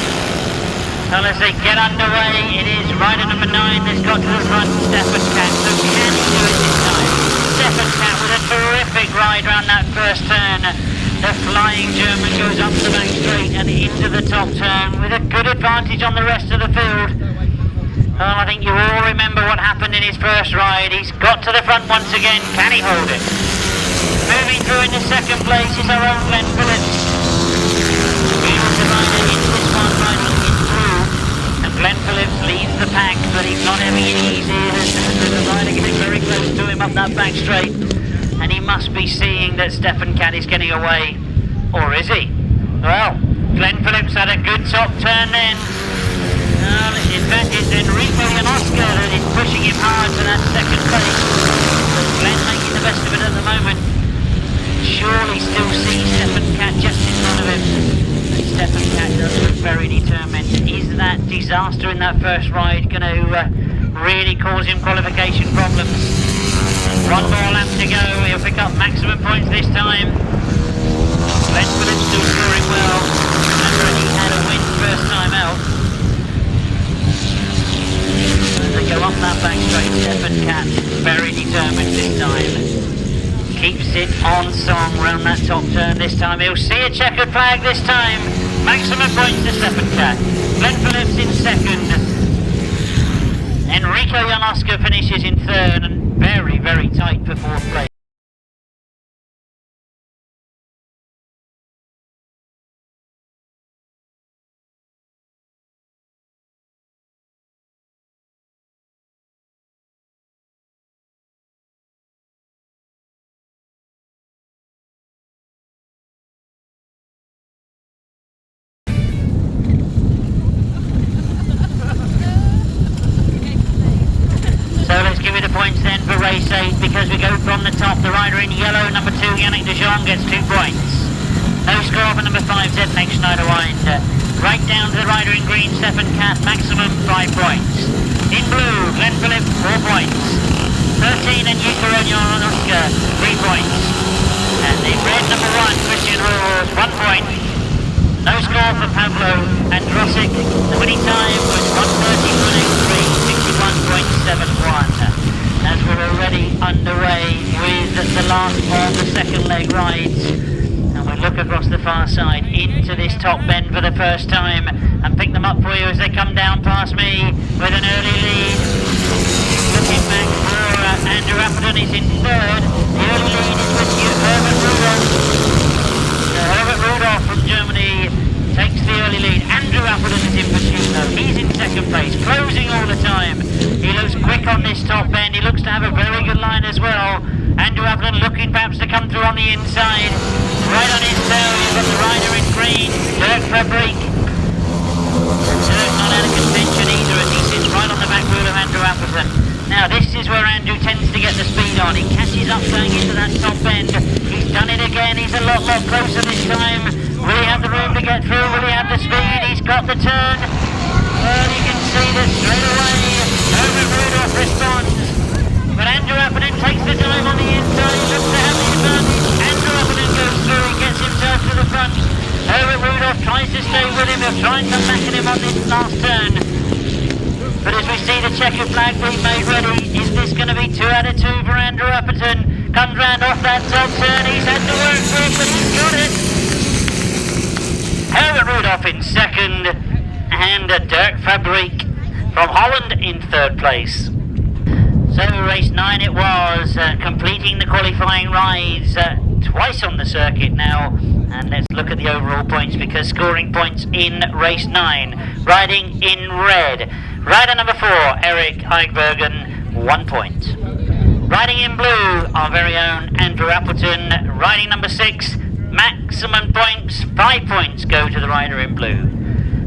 Well, as they get underway, it is rider number 9 that's got to the front, Stephan Katt. So can he do it this time? Stephan Katt with a terrific ride round that first turn. The flying German goes up the back straight and into the top turn with a good advantage on the rest of the field. Well, I think you all remember what happened in his first ride. He's got to the front once again. Can he hold it? Moving through into second place is our own Glenn Phillips. He was the rider in this one, riding in blue. And Glenn Phillips leads the pack, but he's not having it easy. The rider getting very close to him up that back straight. And he must be seeing that Stephan Katt is getting away. Or is he? Well, Glenn Phillips had a good top turn then. In fact, it's Enrico Jannick that is pushing him hard to that second place. But Glenn making the best of it at the moment. Surely still see Stephan Katt just in front of him. And Stephan Katt does look very determined. Is that disaster in that first ride going to really cause him qualification problems? One more lap to go. He'll pick up maximum points this time. Glenn Phillips still scoring well. Remember, he had a win first time out. They go up that back straight, Stephan Katt, very determined this time. Keeps it on song round that top turn this time. He'll see a checkered flag this time. Maximum points to Stephan Katt. Glenn Phillips in second. Enrico Jannick finishes in third and very, very tight for fourth place. Points then for race 8 because we go from the top. The rider in yellow, number 2, Jannick de Jong, gets 2 points. No score for number 5, Jannick Schneiderwind. Right down to the rider in green, Stephan Katt, maximum 5 points. In blue, Glenn Phillips, 4 points. 13 and Jannick, 3 points. And in red, number 1, Christian Roars, 1 point. No score for Pavlo and Drossic. The winning time was 1:30.3, 61.71. As we're already underway with the last of the second leg rides. And we look across the far side into this top bend for the first time and pick them up for you as they come down past me with an early lead. Looking back for Andrew Appleton is in third. The early lead is with you, Herbert Rudolph. Herbert Rudolph from Germany takes the early lead. Andrew Appleton is in pursuit though. He's in second place, closing all the time. He looks quick on this top bend. He looks to have a very good line as well. Andrew Appleton looking perhaps to come through on the inside. Right on his tail, you've got the rider in green, Gerd Riss. Gerd not out of contention either as he sits right on the back wheel of Andrew Appleton. Now this is where Andrew tends to get the speed on. He catches up going into that top bend. He's done it again. He's a lot closer this time. Will he have the room to get through? Will he have the speed? He's got the turn. Well, you can see that straight away Herbert Rudolph responds. But Andrew Appleton takes the time on the inside. He looks to have the advantage. Andrew Appleton goes through. He gets himself to the front. Herbert Rudolph tries to stay with him. He'll try and come back at him on this last turn. But as we see the checkered flag being made ready, is this going to be 2 out of 2 for Andrew Appleton? Comes round off that top turn. He's had to work for it, but he's got it. Herbert Rudolph in second, and Dirk Fabriek from Holland in third place. So race 9 it was, completing the qualifying rides twice on the circuit now. And let's look at the overall points, because scoring points in race 9. Riding in red, rider number 4, Eric Eichbergen, 1 point. Riding in blue, our very own Andrew Appleton. Riding number 6, maximum points, 5 points go to the rider in blue.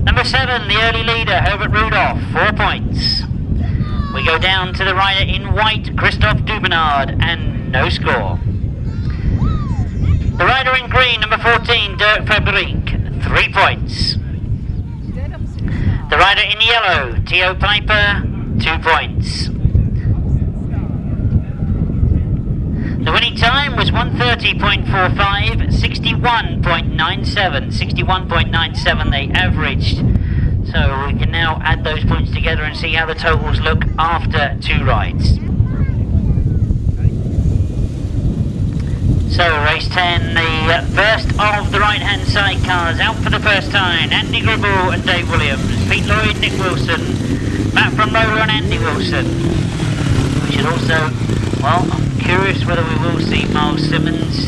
Number 7, the early leader, Herbert Rudolph, 4 points. We go down to the rider in white, Christophe Dubenard, and no score. The rider in green, number 14, Dirk Frederick, 3 points. The rider in yellow, Theo Pijper, 2 points. The winning time was 1:30.45, 61.97. 61.97 they averaged. So we can now add those points together and see how the totals look after 2 rides. So race 10, the first of the right-hand side cars out for the first time. Andy Gribble and Dave Williams, Pete Lloyd, Nick Wilson, Matt from Roller and Andy Wilson. We should also, well, I'm curious whether we will see Miles Simmons.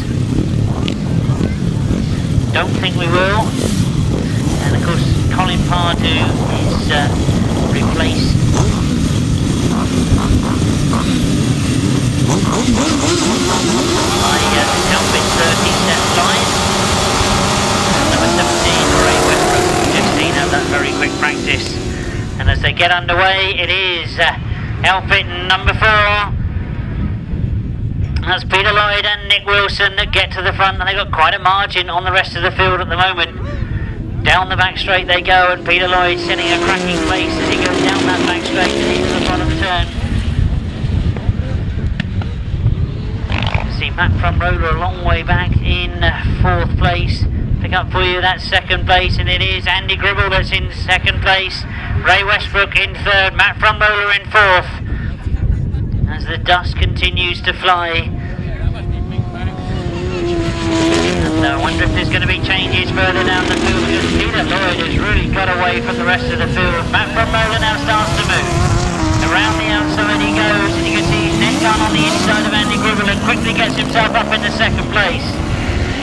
Don't think we will. And of course Colin Pardew is replaced by Alpin 30 set line. Number 17, Ray Westbrook. We've just seen that very quick practice. And as they get underway, it is Alpin number 4. That's Peter Lloyd and Nick Wilson that get to the front, and they've got quite a margin on the rest of the field at the moment. Down the back straight they go, and Peter Lloyd setting a cracking pace as he goes down that back straight and into the bottom turn. See Matt from Roller a long way back in 4th place. Pick up for you that 2nd place, and it is Andy Gribble that's in 2nd place. Ray Westbrook in 3rd, Matt from Roller in 4th. As the dust continues to fly. And I wonder if there's going to be changes further down the field, because Peter Lloyd has really got away from the rest of the field. Matt from Roller now starts to move. Around the outside he goes, and you can see his neck down on the inside of Andy Gribble, and quickly gets himself up in the 2nd place.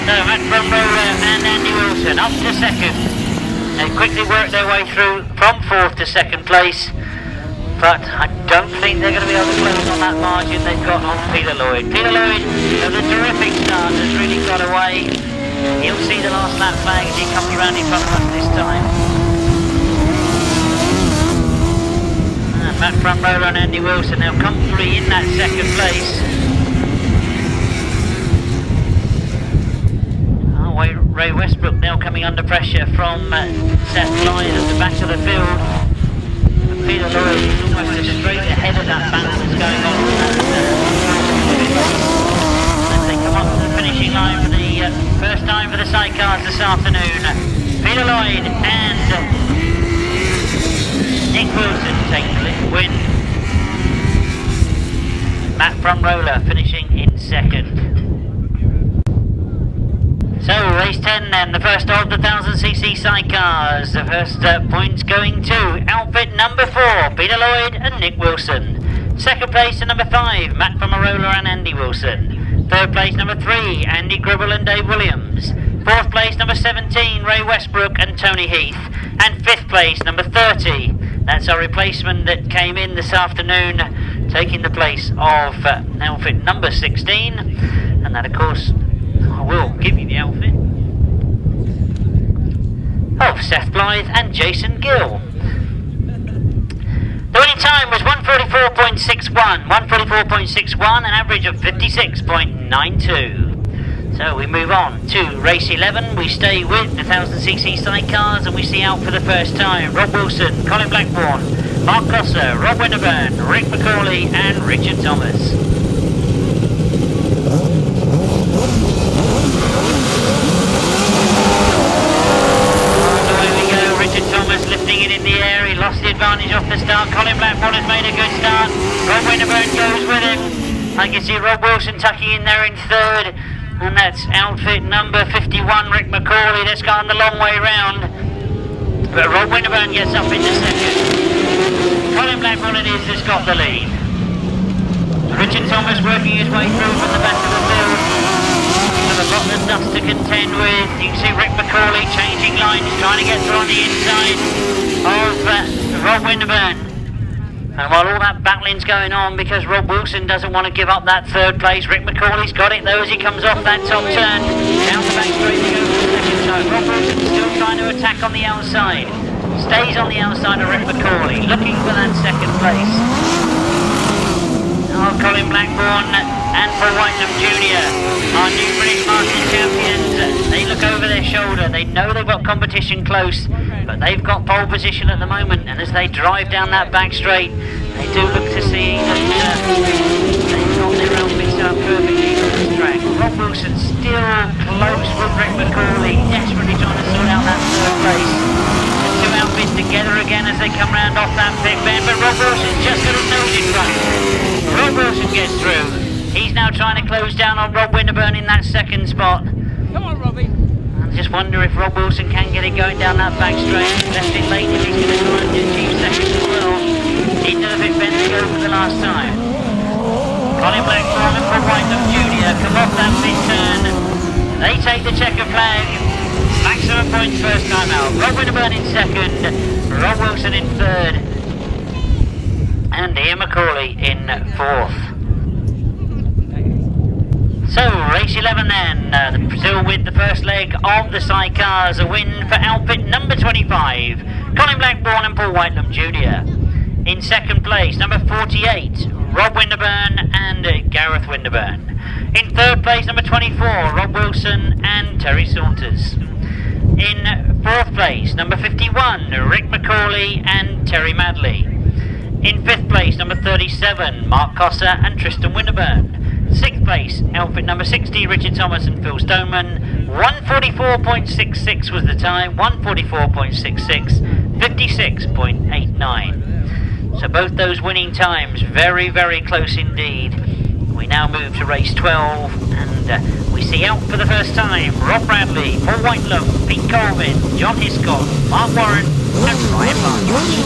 So Matt from Roller and Andy Wilson up to 2nd. They quickly work their way through from 4th to 2nd place. But I don't think they're going to be able to close on that margin they've got on Peter Lloyd. Peter Lloyd, with a terrific start, has really got away. He'll see the last lap flag as he comes around in front of us this time. And Matt from Roller and Andy Wilson, they'll comfortably in that 2nd place. Ray Westbrook now coming under pressure from Seth Clyde at the back of the field. Peter Lloyd is almost just straight ahead of that battle that's going on. As they come up to the finishing line for the first time for the sidecars this afternoon, Peter Lloyd and Nick Wilson take the win. Matt from Roller finishing in 2nd. So race 10 then, the first of the 1000cc sidecars. The first points going to outfit number 4, Peter Lloyd and Nick Wilson. 2nd place to number 5, Matt from Roller and Andy Wilson. 3rd place number 3, Andy Gribble and Dave Williams. 4th place number 17, Ray Westbrook and Tony Heath. And 5th place number 30. That's our replacement that came in this afternoon, taking the place of outfit number 16. And that of course, I will give you the outfit of Seth Blythe and Jason Gill. The winning time was 1:44.61, 1:44.61, an average of 56.92. So we move on to race 11. We stay with the 1000cc sidecars, and we see out for the first time Rob Wilson, Colin Blackburn, Mark Gosser, Rob Winterburn, Rick McCauley and Richard Thomas. Lifting it in the air, he lost the advantage off the start. Colin Blackburn has made a good start. Rob Winterburn goes with him. I can see Rob Wilson tucking in there in 3rd, and that's outfit number 51, Rick McCauley. That's gone the long way round, but Rob Winterburn gets up into 2nd. Colin Blackburn it is that's got the lead. Richard Thomas working his way through from the back of the field. With a lot of dust to contend with. You can see Rick McCauley changing lines, trying to get through on the inside of Rob Winterburn. And while all that battling's going on, because Rob Wilson doesn't want to give up that third place, Rick McCauley's got it though as he comes off that top turn. Down the back straight they go for the second time. Rob Wilson still trying to attack on the outside. Stays on the outside of Rick McCauley, looking for that second place. Oh, Colin Blackburn and Paul Whitelam Jr., our new British Masters champions. They look over their shoulder. They know they've got competition close, but they've got pole position at the moment. And as they drive down that back straight, they do look to see that they've got their outfits up perfectly on this track. Rob Wilson still close with Rick McCauley, desperately trying to sort out that third place. The two outfits together again as they come round off that big bend, but Rob Wilson's just got his nose in front. Rob Wilson gets through. He's now trying to close down on Rob Winterburn in that second spot. Come on, Robbie. I just wonder if Rob Wilson can get it going down that back straight. Left it late if he's going to try and achieve second as well. Into the pit bend to go for the last time. Colin Blackburn and Paul Whitelam Jr. come off that pit turn. They take the checker flag. Maximum points first time out. Rob Winterburn in second. Rob Wilson in third. And Ian McCauley in fourth. So, race 11 then, still with the first leg of the sidecars, a win for outfit number 25, Colin Blackburn and Paul Whitelam Jr. In second place, number 48, Rob Winterburn and Gareth Winterburn. In third place, number 24, Rob Wilson and Terry Saunders. In fourth place, number 51, Rick McCauley and Terry Madley. In fifth place, number 37, Mark Cosser and Tristan Winterburn. Sixth place, outfit number 60, Richard Thomas and Phil Stoneman. 1:44.66 was the time, 1:44.66, 56.89. So both those winning times, very, very close indeed. We now move to race 12, and we see out for the first time Rob Bradley, Paul Whitelam, Pete Colvin, John Hiscock, Mark Warren and Ryan Partridge.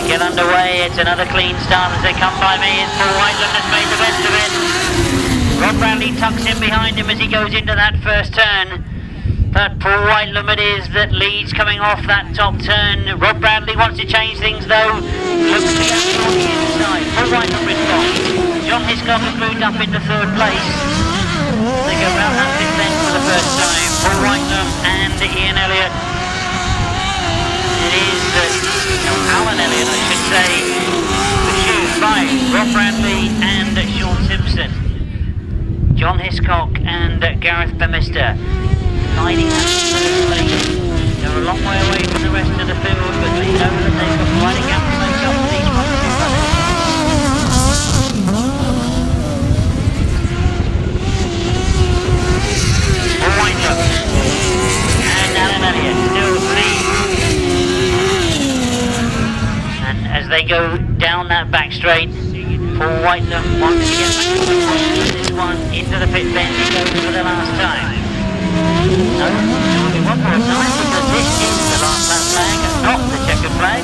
Get underway, it's another clean start as they come by me. It's Paul Whitelam that's made the best of it. Rob Bradley tucks in behind him as he goes into that first turn. But Paul Whitelam it is that leads coming off that top turn. Rob Bradley wants to change things though. Looks to go on the inside. Paul Whitelam responds. John Hiscock has moved up into third place. They go round that pit bend for the first time. Paul Whitelam and Ian Elliott. It is Alan Elliott, I should say, pursued by Rob Bradley and Sean Simpson. John Hiscock and Gareth Bemister guiding that third place. They're a long way away from the rest of the field, but they know that they've got quite a gap to make up for these ones. Paul Whitelam and Alan Elliott still lead. As they go down that back straight, Paul Whitelam wants to get back to the point of this one into the pit bend. He goes for the last time. No, only one more time because this is the last lap flag and not the checkered flag.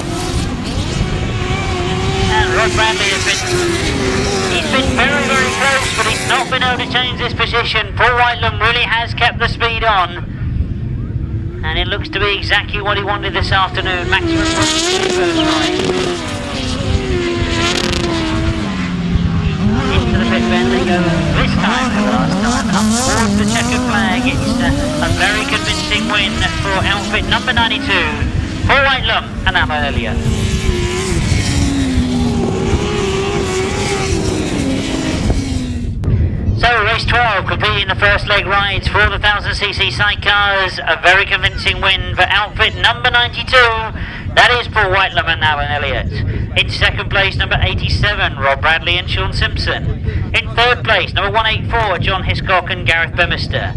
And Rob Bradley he's been very, very close, but he's not been able to change this position. Paul Whitelam really has kept the speed on. And it looks to be exactly what he wanted this afternoon. Maximum points in the first ride. Into the pit bend they go this time for the last time. Up towards the checkered flag. It's a very convincing win for outfit number 92. Paul Whitelam and Alan Elliott. So race 12 completing the first leg rides for the 1000cc sidecars. A very convincing win for outfit number 92. That is Paul Whitelam and Alan Elliott. In second place, number 87, Rob Bradley and Sean Simpson. In third place, number 184, John Hiscock and Gareth Bemister.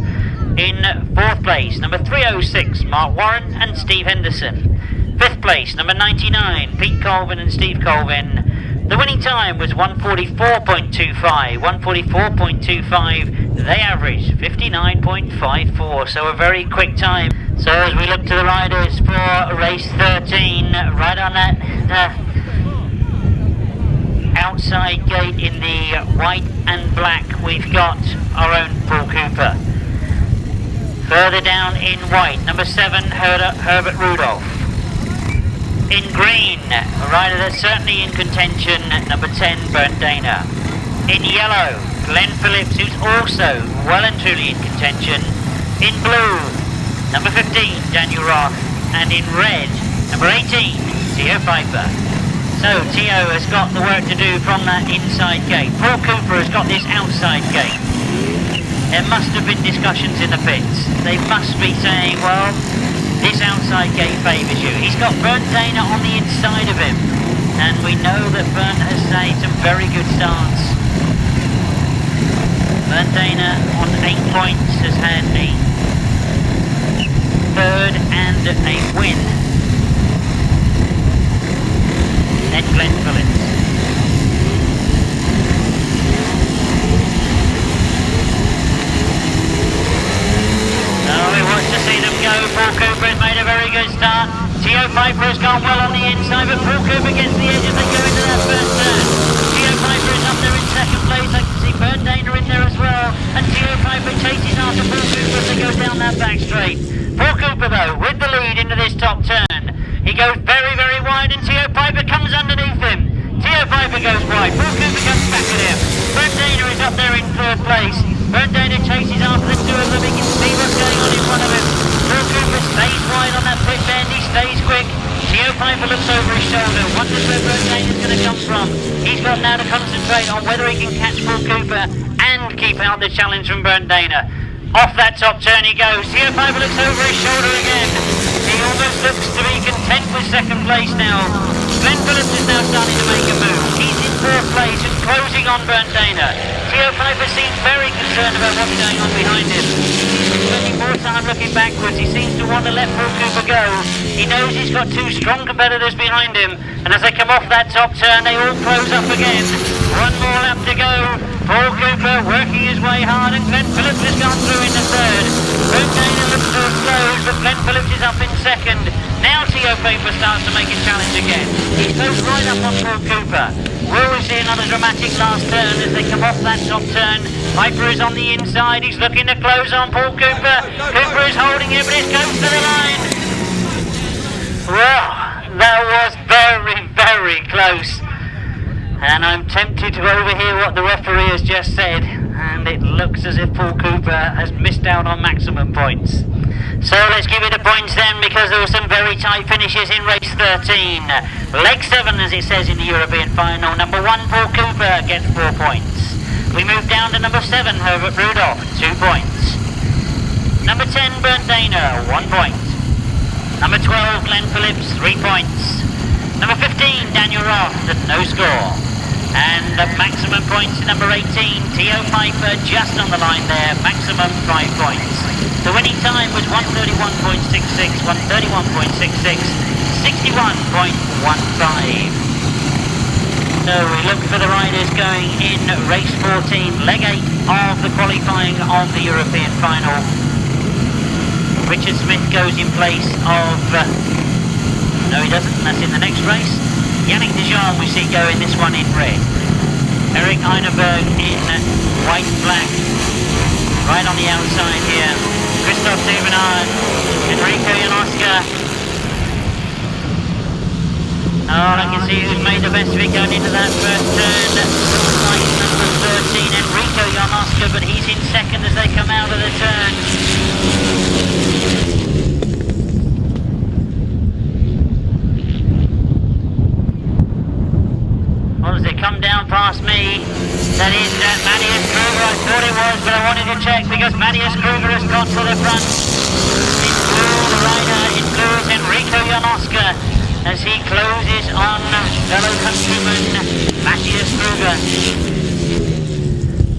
In fourth place, number 306, Mark Warren and Steve Henderson. Fifth place, number 99, Pete Colvin and Steve Colvin. The winning time was 1:44.25, 1:44.25, they average 59.54, so a very quick time. So as we look to the riders for race 13, right on that outside gate in the white and black, we've got our own Paul Cooper. Further down in white, number 7, Herbert Rudolph. In green, a rider that's certainly in contention, number 10, Bernd Dana. In yellow, Glenn Phillips, who's also well and truly in contention. In blue, number 15, Daniel Roth. And in red, number 18, Theo Pijper. So Theo has got the work to do from that inside gate. Paul Cooper has got this outside gate. There must have been discussions in the pits. They must be saying, well, this outside gate favours you. He's got Bernd Dana on the inside of him. And we know that Bernd has made some very good starts. Bernd Dana on 8 points has had a third and a win. Then Glenn Phillips. We want to see them go. Paul Cooper has made a very good start. Theo Pijper has gone well on the inside, but Paul Cooper gets the edge as they go into that first turn. Theo Pijper is up there in second place. I can see Bernd Dana in there as well. And Theo Pijper chases after Paul Cooper as they go down that back straight. Paul Cooper though, with the lead into this top turn. He goes very, very wide and Theo Pijper comes underneath him. Theo Pijper goes wide. Paul Cooper comes back at him. Bernd Dana is up there in third place. Bernd Dana chases after the two of them. He can see what's going on in front of him. Paul Cooper stays wide on that pit bend. He stays quick. Theo Pijper looks over his shoulder. Wonders where Bernd Dana's going to come from. He's got now to concentrate on whether he can catch Paul Cooper and keep out the challenge from Bernd Dana. Off that top turn he goes. Theo Pijper looks over his shoulder again. He almost looks to be content with second place now. Glenn Phillips is now starting to make a move. He's in fourth place and closing on Bernd Dana. Theo Pijper seems very concerned about what's going on behind him. He's spending more time looking backwards. He seems to want to let Paul Cooper go. He knows he's got two strong competitors behind him. And as they come off that top turn, they all close up again. One more lap to go. Paul Cooper working his way hard, and Glenn Phillips has gone through in the third. Bernd Dana looks to have closed, but Glenn Phillips is up in second. Now Theo Pijper starts to make a challenge again. He goes right up on Paul Cooper. Will we see another dramatic last turn as they come off that top turn? Pijper is on the inside. He's looking to close on Paul Cooper. Cooper is holding him, but it's close to the line. Well, that was very, very close. And I'm tempted to overhear what the referee has just said, and it looks as if Paul Cooper has missed out on maximum points. So let's give it the points then, because there were some very tight finishes in race 13. Leg 7, as it says in the European final. Number 1, Paul Cooper gets 4 points. We move down to number 7, Herbert Rudolph, 2 points. Number 10, Bernd Dana, 1 point. Number 12, Glenn Phillips, 3 points. Number 15, Daniel Roth, no score. And the maximum points to number 18, Theo Pijper, just on the line there, maximum 5 points. The winning time was 131.66, 131.66, 61.15. So we look for the riders going in race 14, leg 8 of the qualifying of the European final. Richard Smith goes in place of, no he doesn't, that's in the next race. Jannick de Jong we see going this one in red. Eric Einerberg in white and black. Right on the outside here. Christoph Stephan, Enrico Janoska. Oh, I can see who's made the best of it going into that first turn. Right, number 13, Enrico Janoska, but he's in second as they come out of the turn. Well, as they come down past me, that is Matthias Kruger. I thought it was, but I wanted to check because Matthias Kruger has got to the front. In blue, the rider in blue is Enrico Janoska as he closes on fellow countryman Matthias Kruger.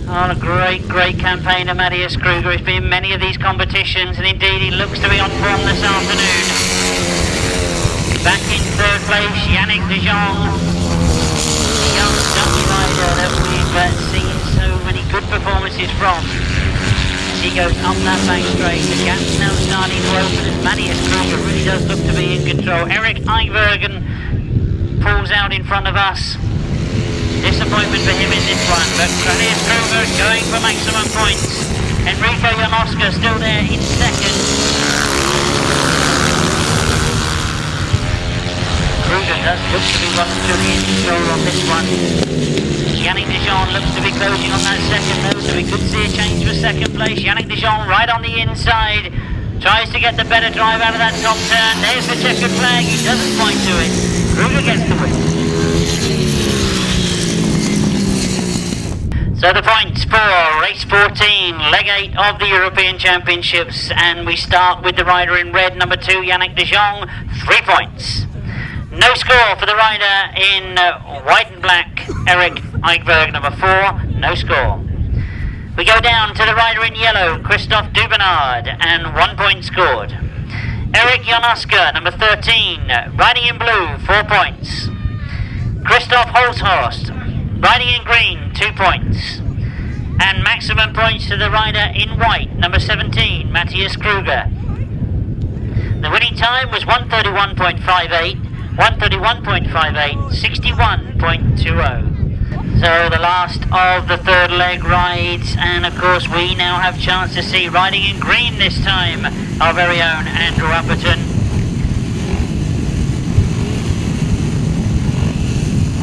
Oh, a great, great campaigner, Matthias Kruger. He's been in many of these competitions, and indeed he looks to be on form this afternoon. Back in third place, Jannick de Jong. Young Dutch rider that we've seen so many good performances from. he goes up that back straight. The gap's now starting to open as Matthias Kruger really does look to be in control. Eric Eichbergen pulls out in front of us. Disappointment for him in this one, but Matthias Kruger going for maximum points. Enrico Janoska still there in second. Kruger does look to be relatively in control on this one. Jannick de Jong looks to be closing on that second though, so we could see a change for second place. Jannick de Jong right on the inside. Tries to get the better drive out of that top turn. There's the checkered flag. He doesn't quite do it. Kruger gets the win. So the points for race 14, leg 8 of the European Championships, and we start with the rider in red, number 2, Jannick de Jong, 3 points. No score for the rider in white and black, Eric Eichberg, number 4, no score. We go down to the rider in yellow, Christophe Dubenard, and 1 point scored. Eric Janoska, number 13, riding in blue, 4 points. Christoph Holzhorst, riding in green, 2 points. And maximum points to the rider in white, number 17, Matthias Kruger. The winning time was 1:31.58, 1:31.58, 61.20. So the last of the third leg rides, and of course we now have chance to see, riding in green this time, our very own Andrew Appleton.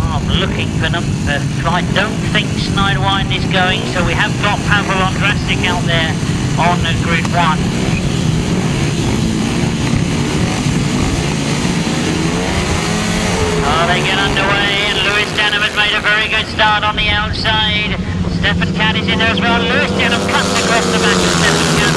I'm looking for number 5. I don't think Schneiderwine is going, so we have got Pijper on Grasstrack out there on Group 1. Oh, they get underway, and Lewis Denham has made a very good start on the outside. Stephan Katt is in there as well. Lewis Denham cuts across the back of Stephan Katt,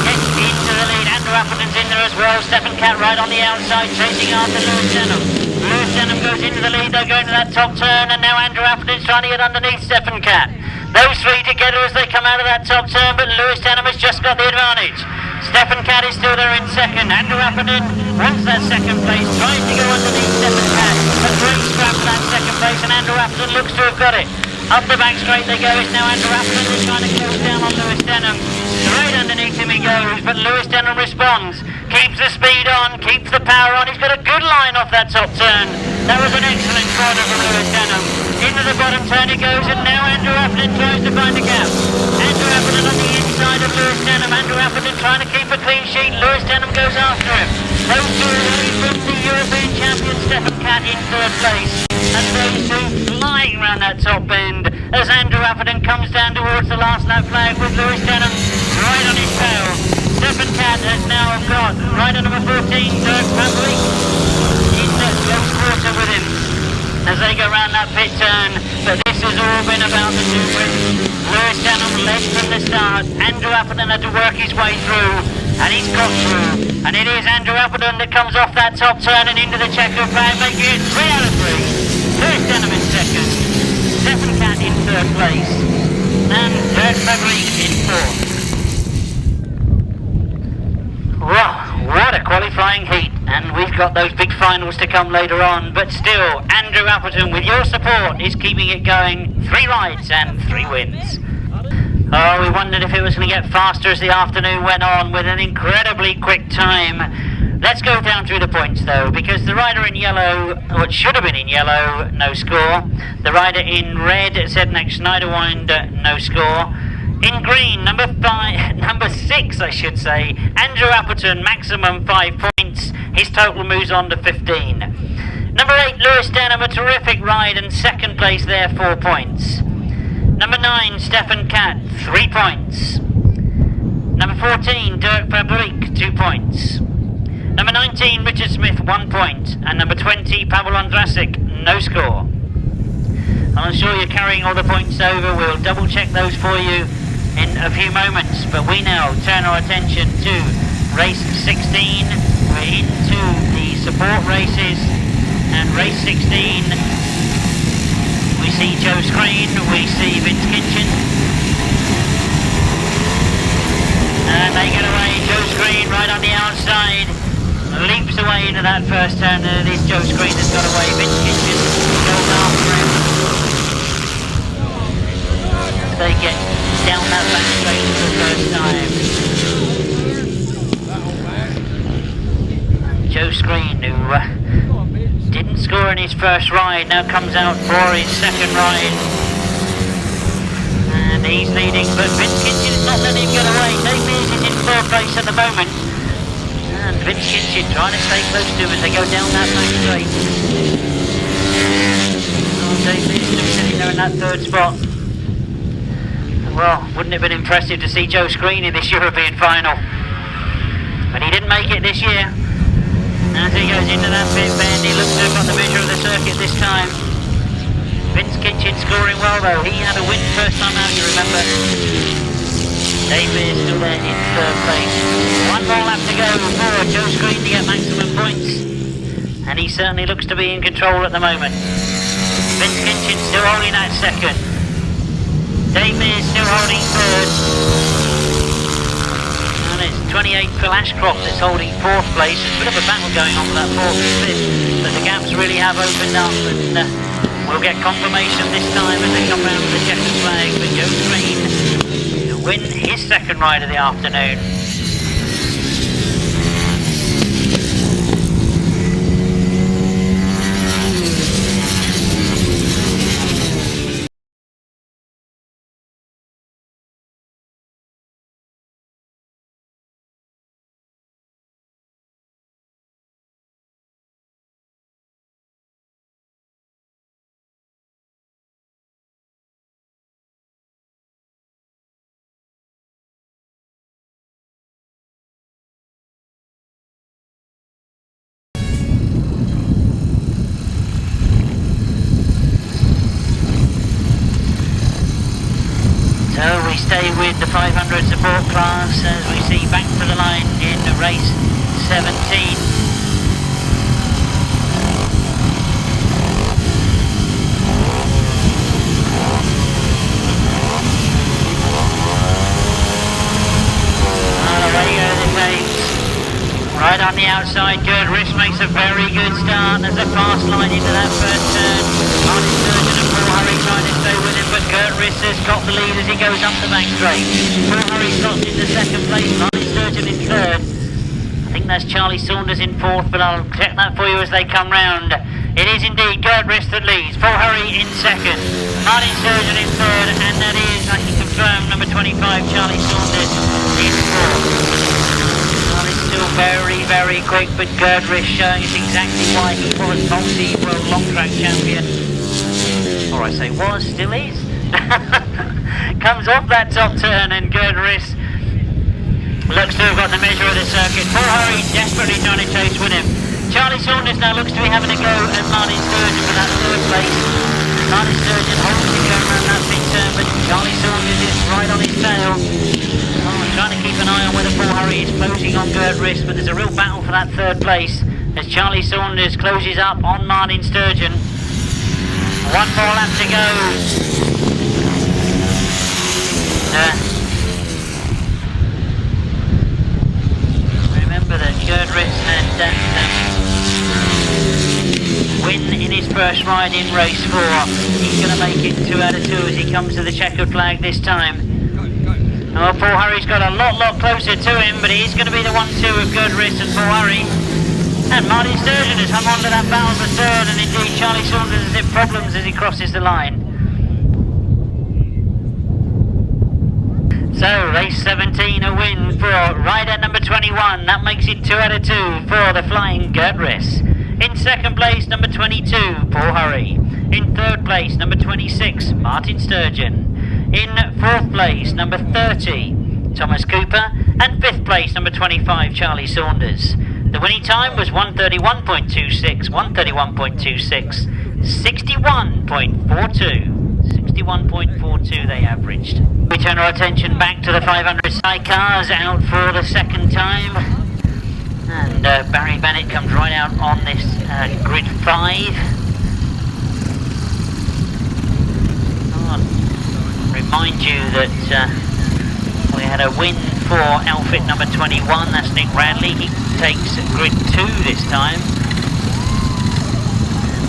gets into the lead. Andrew Appleton's in there as well. Stephan Katt right on the outside, chasing after Lewis Denham. Lewis Denham goes into the lead. They're going to that top turn, and now Andrew Appleton's trying to get underneath Stephan Katt. Those three together as they come out of that top turn, but Lewis Denham has just got the advantage. Stephan Katt is still there in second. Andrew Appleton wants that second place, tries to go underneath Stephan Katt. A great scrap for that second place, and Andrew Appleton looks to have got it. Up the back straight they go. It's now Andrew Appleton is trying to close down on Lewis Denham. Straight underneath him he goes, but Lewis Denham responds. Keeps the speed on, keeps the power on. He's got a good line off that top turn. That was an excellent corner from Lewis Denham. Into the bottom turn he goes, and now Andrew Appleton tries to find a gap. Andrew Appleton on the inside of Lewis Denham. Andrew Appleton trying to keep a clean sheet. Lewis Denham goes after him. Those two away from the European champion Stephan Katt in third place. And those two flying around that top bend as Andrew Appleton comes down towards the last lap flag with Lewis Denham right on his tail. Stephan Katt has now got rider number 14, Gerd Riss, in the close quarter with him as they go round that pit turn. But this has all been about the two wins. Lewis Denham led from the start. Andrew Appleton had to work his way through, and he's got through. And it is Andrew Appleton that comes off that top turn and into the checkered flag, making it 3 out of 3. Lewis Denham in second, Stephan Katt in third place, and Gerd Riss in fourth. Wow, what a qualifying heat, and we've got those big finals to come later on, but still, Andrew Appleton, with your support, is keeping it going. 3 rides and 3 wins. Oh, we wondered if it was going to get faster as the afternoon went on with an incredibly quick time. Let's go down through the points though, because the rider in yellow, what should have been in yellow, no score. The rider in red, Zednek Schneiderwind, no score. In green, number 6, I should say, Andrew Appleton, maximum 5 points. His total moves on to 15. Number 8, Lewis Denham, a terrific ride, and second place there, 4 points. Number 9, Stephan Katt, 3 points. Number 14, Dirk Fabriek, 2 points. Number 19, Richard Smith, 1 point. And number 20, Pavel Ondrasik, no score. I'm sure you're carrying all the points over. We'll double check those for you in a few moments. But we now turn our attention to race 16. We're into the support races. And race 16, we see Joe Screen, we see Vince Kitchen. And they get away. Joe Screen right on the outside. Leaps away into that first turn, and it is Joe Screen that's got away. Vince Kitchen goes after him. They get down that back straight for the first time. Joe Screen, who didn't score in his first ride, now comes out for his second ride. And he's leading, but Vince Kitchen's not letting him get away. Dave Mears is in third place at the moment. And Vince Kitchen trying to stay close to him as they go down that back straight. Oh, Dave Mears still sitting there in that third spot. Well, wouldn't it have been impressive to see Joe Screen in this European final? But he didn't make it this year. As he goes into that pit bend, he looks to have got the measure of the circuit this time. Vince Kitchen scoring well though. He had a win first time out, you remember. Dave Mears still there in third place. One more lap to go for Joe Screen to get maximum points. And he certainly looks to be in control at the moment. Vince Kitchen still holding that second. Dave Mears still holding third. And it's 28 Phil Ashcroft that's holding fourth place. There's a bit of a battle going on with that fourth and fifth, but the gaps really have opened up, and we'll get confirmation this time as they come round with the checkered flag for Joe Screen to win his second ride of the afternoon. So we stay with the 500 support class as we see back to the line in race 17. Away go the James. Right on the outside, Gerd Riss makes a very good start. There's a fast line into that first turn. Martin Sturgeon and Paul Hurry trying to stay with him, but Gerd Riss has got the lead as he goes up the back straight. Paul Hurry slots into second place, Martin Sturgeon in third. I think that's Charlie Saunders in fourth, but I'll check that for you as they come round. It is indeed Gerd Riss that leads. Paul Hurry in second, Martin Sturgeon in third, and that is, I can confirm, number 25, Charlie Saunders in fourth. Still very, very quick, but Gerd Riss showing us exactly why he was multi-world long track champion. Or I say was, still is. Comes off that top turn and Gerd Riss looks to have got the measure of the circuit. Paul Hurry desperately trying to chase with him. Charlie Saunders now looks to be having a go at Martin Sturgeon for that third place. Martin Sturgeon holding to go around that big turn, but Charlie Saunders is right on his tail. Trying to keep an eye on whether Paul Hurry is closing on Gerd Riss, but there's a real battle for that third place as Charlie Saunders closes up on Martin Sturgeon. One more lap to go. Remember that Gerd Riss had that win in his first ride in race 4. He's going to make it 2 out of 2 as he comes to the checkered flag this time. Oh, Paul Hurry's got a lot closer to him, but he's going to be the 1-2 of Gerd Riss and Paul Hurry. And Martin Sturgeon has hung on to that battle for third, and indeed Charlie Saunders has hit problems as he crosses the line. So, race 17, a win for rider number 21. That makes it 2 out of 2 for the flying Gerd Riss. In second place, number 22, Paul Hurry. In third place, number 26, Martin Sturgeon. In fourth place, number 30, Thomas Cooper, and fifth place, number 25, Charlie Saunders. The winning time was 1:31.26, 1:31.26, 61.42. 61.42 they averaged. We turn our attention back to the 500 sidecars out for the second time. And Barry Bennett comes right out on this grid 5. Remind you that we had a win for outfit number 21, that's Nick Radley. He takes grid 2 this time.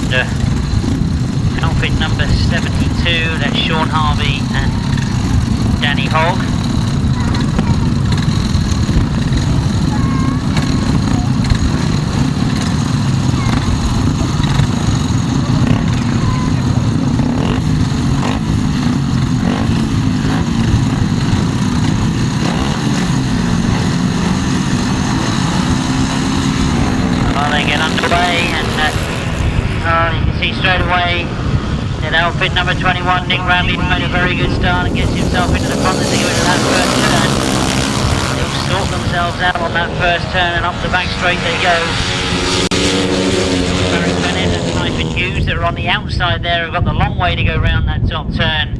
And outfit number 72, that's Sean Harvey and Danny Hogg. They get underway, and you can see straight away that outfit number 21, Nick Radley's made a very good start and gets himself into the front as they go into that first turn. They'll sort themselves out on that first turn, and up the back straight they go. Barry Bennett and Pijper Hughes that are on the outside there have got the long way to go round that top turn.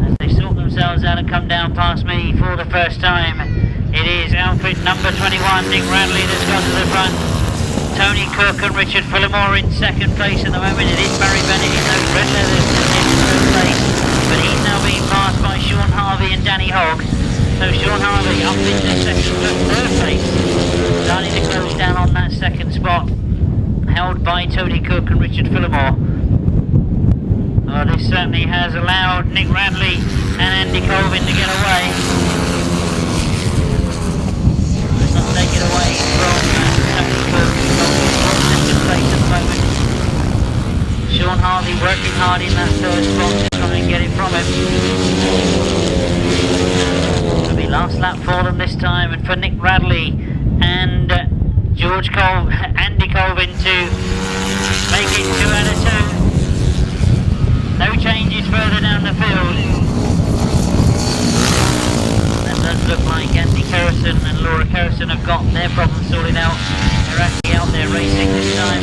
As they sort themselves out and come down past me for the first time, it is outfit number 21, Nick Radley, that's got to the front. Tony Cook and Richard Phillimore in second place at the moment. It is Barry Bennett in those red leathers in third place, but he's now being passed by Sean Harvey and Danny Hogg. So Sean Harvey up into third place, starting to close down on that second spot, held by Tony Cook and Richard Phillimore. Well, this certainly has allowed Nick Radley and Andy Colvin to get away. Let's not take it away from Tony Cook. Second place at the moment. Sean Harvey working hard in that third spot to try and get it from him. It'll be last lap for them this time, and for Nick Radley and Andy Colvin to make it 2 out of 2. No changes further down the field. That does look like Andy Kerrison and Laura Kerrison have got their problem sorted out. They're actually out there racing this time.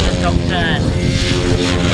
The top turn.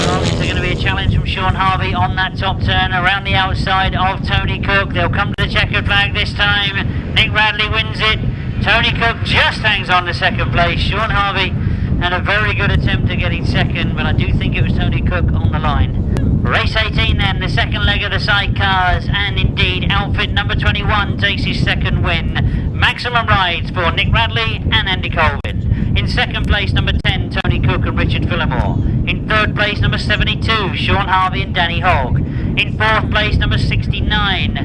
Well, it's going to be a challenge from Sean Harvey on that top turn around the outside of Tony Cook. They'll come to the checkered flag this time. Nick Radley wins it. Tony Cook just hangs on to second place. Sean Harvey had a very good attempt at getting second, but I do think it was Tony Cook on the line. Race 18 then, the second leg of the sidecars, and indeed outfit number 21 takes his second win. Maximum rides for Nick Radley and Andy Colvin. In second place, number 10, Tony Cook and Richard Phillimore. In third place, number 72, Sean Harvey and Danny Hogg. In fourth place, number 69.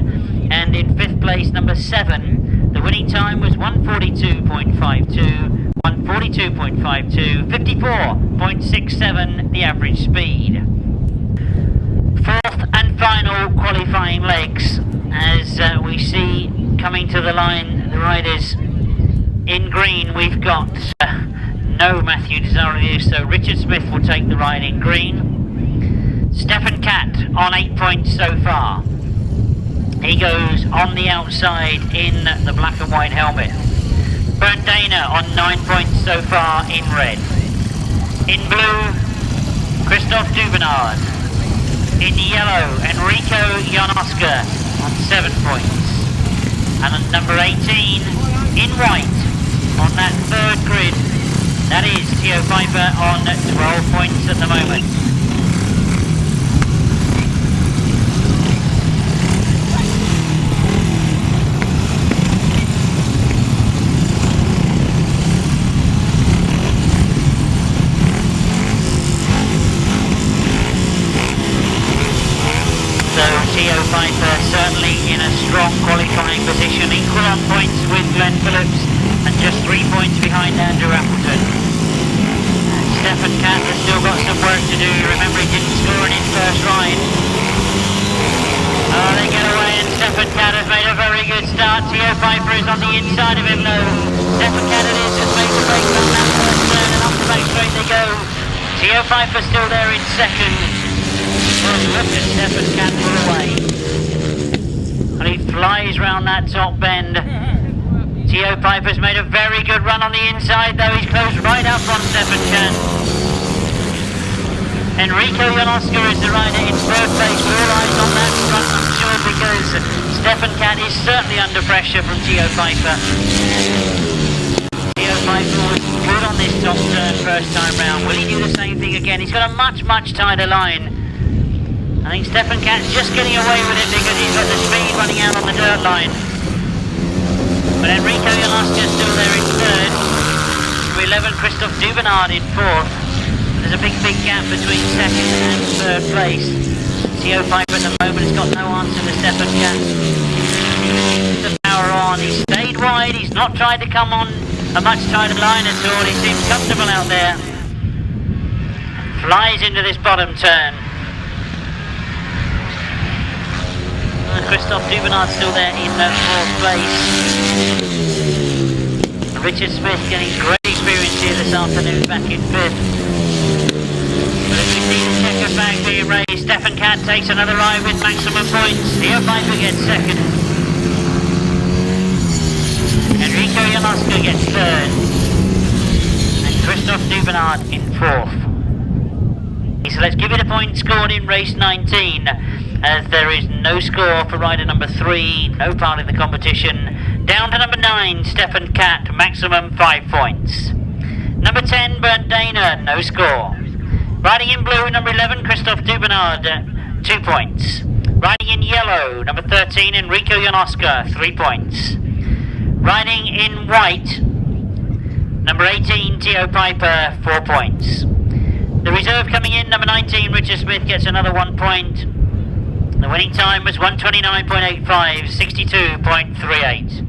And in fifth place, number 7. The winning time was 142.52, 142.52, 54.67 the average speed. Fourth and final qualifying legs, as we see coming to the line, the riders in green. We've got no Matthew Desarius, so Richard Smith will take the ride in green. Stephan Katt on 8 points so far. He goes on the outside in the black and white helmet. Bernd Dana on 9 points so far in red. In blue, Christoph Dubenard. In yellow, Enrico Jan-Oskar on 7 points. And at number 18, in white, on that third grid, that is Theo Pijper on 12 points at the moment. Theo Pijper certainly in a strong qualifying position, equal on points with Glenn Phillips and just 3 points behind Andrew Appleton. Stephan Katt has still got some work to do. Remember, he didn't score in his first ride. Oh, they get away, and Stephan Katt has made a very good start. Theo Pijper is on the inside of him though. Stephan Katt it is, just made the break from that first turn, and up the back straight they go. Theo Pijper still there in second. Look at Stephan Katt pull away. And he flies round that top bend. Theo Pijper's made a very good run on the inside, though he's closed right up on Stephan Katt. Enrico Jan-Oskar is the rider in third place. All eyes on that front, I'm sure, because Stephan Katt is certainly under pressure from Theo Pijper. Theo Pijper was good on this top turn first time round. Will he do the same thing again? He's got a much tighter line. I think Stephan Katt's just getting away with it because he's got the speed running out on the dirt line. But Enrico Jan-Oskar's still there in third. Number 11, Christoph Dubenard in fourth. There's a big gap between second and third place. Theo Pijper at the moment has got no answer to Stephan Katt. The power on, he's stayed wide, he's not tried to come on a much tighter line at all, he seems comfortable out there. Flies into this bottom turn. Christophe Duvenard's still there in 4th place. Richard Smith getting great experience here this afternoon, back in 5th. But as we see the checker flag being raised, Stephan Katt takes another ride with maximum points. Theo Pijper gets 2nd. Enrico Janoska gets 3rd. And Christophe Duvenard in 4th. So let's give it a point scored in race 19, as there is no score for rider number 3, no part in the competition. Down to number 9, Stephan Katt, maximum 5 points. Number 10, Bernd Dana, no score. Riding in blue, number 11, Christophe Duvenard, 2 points. Riding in yellow, number 13, Enrico Janoska, 3 points. Riding in white, number 18, Theo Pijper, 4 points. The reserve coming in, number 19, Richard Smith gets another 1 point. The winning time was 1:29.85, 62.38.